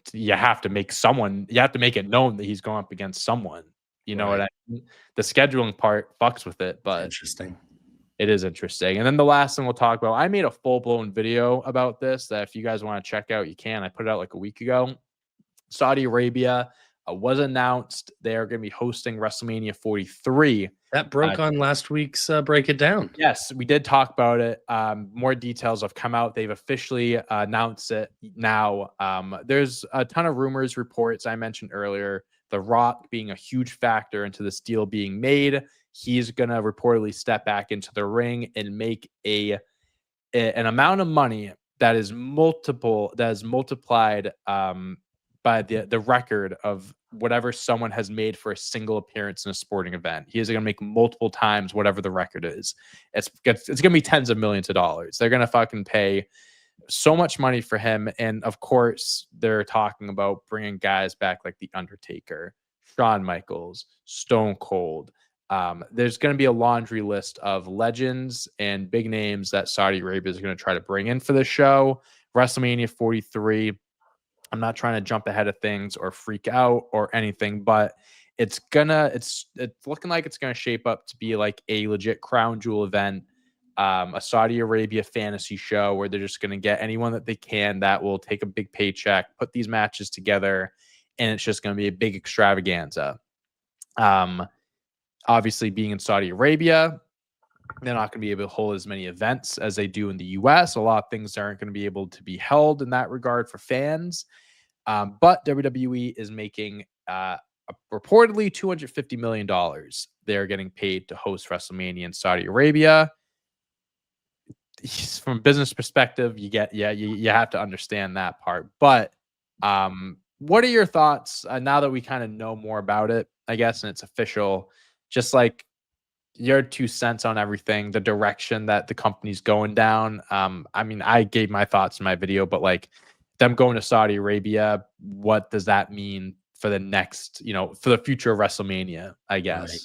make it known that he's going up against someone. You know what I mean? The scheduling part fucks with it, but interesting. It is interesting. And then the last thing we'll talk about, I made a full-blown video about this that if you guys want to check out, you can. I put it out like a week ago. Saudi Arabia was announced. They are going to be hosting WrestleMania 43. That broke on last week's Break It Down. Yes, we did talk about it. More details have come out. They've officially announced it now. There's a ton of rumors, reports I mentioned earlier. The Rock being a huge factor into this deal being made. He's going to reportedly step back into the ring and make an amount of money that is multiplied by the record of whatever someone has made for a single appearance in a sporting event. He is going to make multiple times whatever the record is. It's going to be tens of millions of dollars. They're going to fucking pay so much money for him. And of course, they're talking about bringing guys back like The Undertaker, Shawn Michaels, Stone Cold. There's going to be a laundry list of legends and big names that Saudi Arabia is going to try to bring in for the show. WrestleMania 43. I'm not trying to jump ahead of things or freak out or anything, but it's looking like it's going to shape up to be like a legit crown jewel event, a Saudi Arabia fantasy show where they're just going to get anyone that they can that will take a big paycheck, put these matches together, and it's just going to be a big extravaganza. Obviously, being in Saudi Arabia, they're not going to be able to hold as many events as they do in the US. A lot of things aren't going to be able to be held in that regard for fans. But WWE is making reportedly $250 million. They're getting paid to host WrestleMania in Saudi Arabia. From a business perspective, you have to understand that part. But what are your thoughts now that we kind of know more about it, I guess, and it's official? Just like your 2 cents on everything, the direction that the company's going down. I mean, I gave my thoughts in my video, but like them going to Saudi Arabia, what does that mean for the next, for the future of WrestleMania, I guess? Right.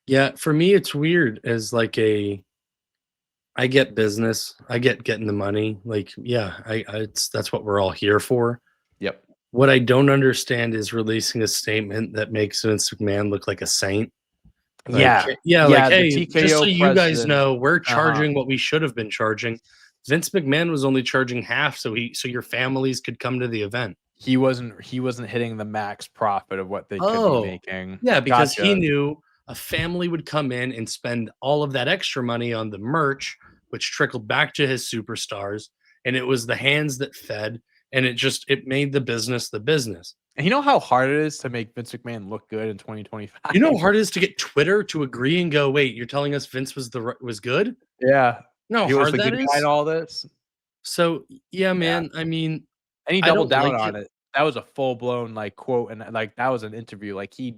Yeah, for me, it's weird as like I get business, I get getting the money. Like, yeah, that's what we're all here for. Yep. What I don't understand is releasing a statement that makes Vince McMahon look like a saint. Like, like, hey, just so you guys know, we're charging what we should have been charging. Vince McMahon was only charging half, so your families could come to the event. He wasn't hitting the max profit of what they could be making. Yeah, because he knew a family would come in and spend all of that extra money on the merch, which trickled back to his superstars, and it was the hands that fed, and it made the business the business. And you know how hard it is to make Vince McMahon look good in 2025? You know how hard it is to get Twitter to agree and go, wait, you're telling us Vince was good? Yeah. No, he hard was that is. Behind all this. So yeah, man. I mean, and he doubled down on it. That was a full blown like quote, and like that was an interview. Like he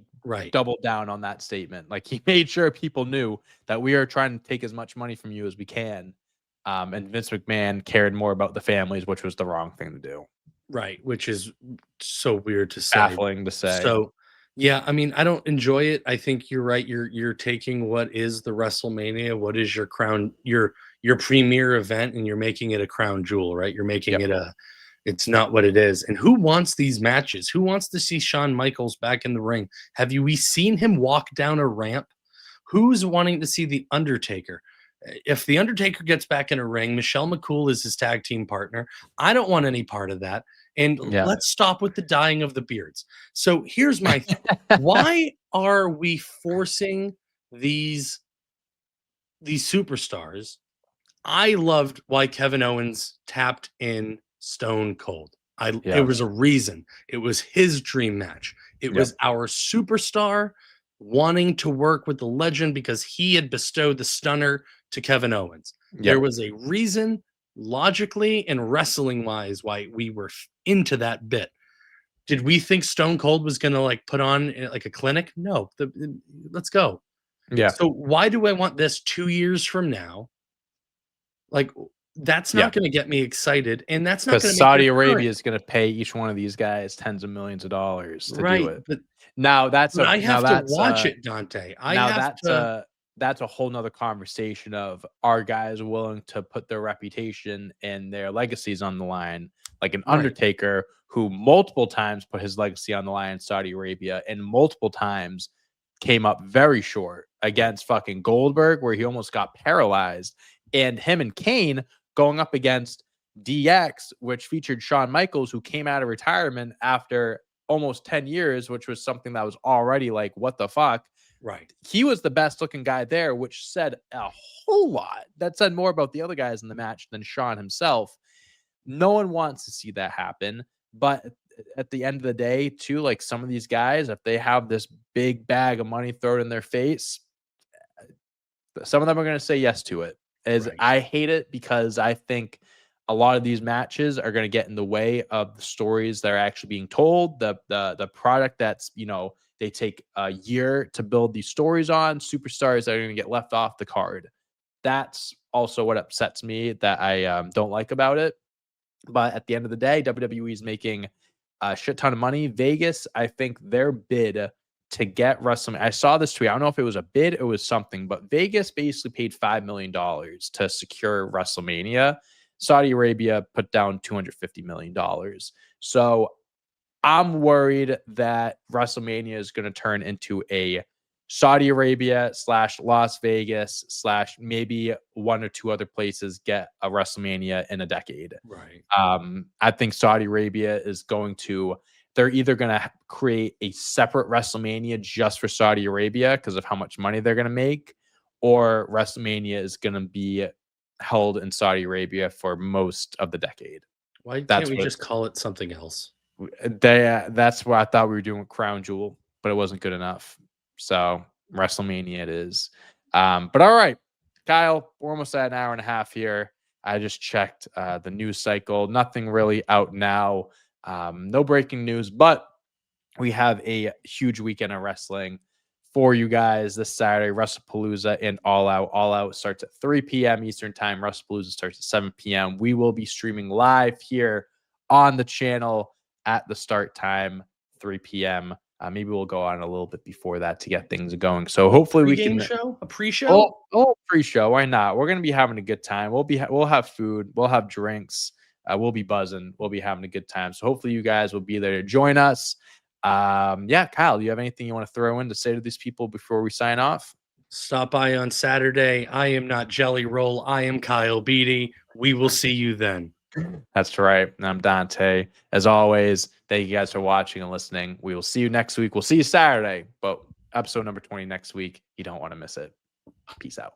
doubled down on that statement. Like he made sure people knew that we are trying to take as much money from you as we can. And Vince McMahon cared more about the families, which was the wrong thing to do. Right, which is so weird to say. Baffling to say. So, yeah, I mean, I don't enjoy it. I think you're right. You're taking what is the WrestleMania, what is your crown, your premier event, and you're making it a crown jewel, right? You're making it it's not what it is. And who wants these matches? Who wants to see Shawn Michaels back in the ring? Have we seen him walk down a ramp? Who's wanting to see The Undertaker? If The Undertaker gets back in a ring, Michelle McCool is his tag team partner. I don't want any part of that. And let's stop with the dyeing of the beards. So here's my thing. Why are we forcing these superstars? I loved why Kevin Owens tapped in Stone Cold. It was a reason. It was his dream match. It was our superstar wanting to work with the legend because he had bestowed the stunner to Kevin Owens. There was a reason, logically and wrestling wise, why we were into that bit. Did we think Stone Cold was going to like put on like a clinic? No. Let's go. Yeah. So why do I want this 2 years from now? Like that's not going to get me excited, and that's not going to. Saudi Arabia is going to pay each one of these guys tens of millions of dollars to do it. But now I have to watch it, Dante. That's a whole nother conversation of are guys willing to put their reputation and their legacies on the line, like an Undertaker who multiple times put his legacy on the line in Saudi Arabia and multiple times came up very short against fucking Goldberg, where he almost got paralyzed, and him and Kane going up against DX, which featured Shawn Michaels, who came out of retirement after almost 10 years, which was something that was already like, what the fuck? Right. He was the best looking guy there, which said a whole lot. That said more about the other guys in the match than Shawn himself. No one wants to see that happen. But at the end of the day, too, like some of these guys, if they have this big bag of money thrown in their face, some of them are going to say yes to it. Right. I hate it because I think a lot of these matches are going to get in the way of the stories that are actually being told. The product that's, they take a year to build these stories on, superstars that are going to get left off the card. That's also what upsets me that I don't like about it. But at the end of the day, WWE is making a shit ton of money. Vegas, I think their bid to get WrestleMania, I saw this tweet. I don't know if it was a bid, it was something, but Vegas basically paid $5 million to secure WrestleMania. Saudi Arabia put down $250 million. So I'm worried that WrestleMania is going to turn into a Saudi Arabia / Las Vegas / maybe one or two other places get a WrestleMania in a decade. Right. I think Saudi Arabia is they're either going to create a separate WrestleMania just for Saudi Arabia because of how much money they're going to make, or WrestleMania is going to be held in Saudi Arabia for most of the decade. Why can't we just call it something else? That's what I thought we were doing with Crown Jewel, but it wasn't good enough. So WrestleMania it is. But all right, Kyle, we're almost at an hour and a half here. I just checked the news cycle. Nothing really out now. No breaking news, but we have a huge weekend of wrestling for you guys this Saturday. Wrestlepalooza and All Out. All Out starts at 3 p.m. Eastern Time. Wrestlepalooza starts at 7 p.m. We will be streaming live here on the channel at the start time, 3 p.m. Maybe we'll go on a little bit before that to get things going. So hopefully we can a pre-show. Pre-show. Why not? We're gonna be having a good time. We'll have food. We'll have drinks. We'll be buzzing. We'll be having a good time. So hopefully you guys will be there to join us. Yeah, Kyle, do you have anything you want to throw in to say to these people before we sign off? Stop by on Saturday. I am not Jelly Roll. I am Kyle Beatty. We will see you then. That's right. And I'm Dante. As always, thank you guys for watching and listening. We will see you next week. We'll see you Saturday, but episode number 20 next week. You don't want to miss it. Peace out.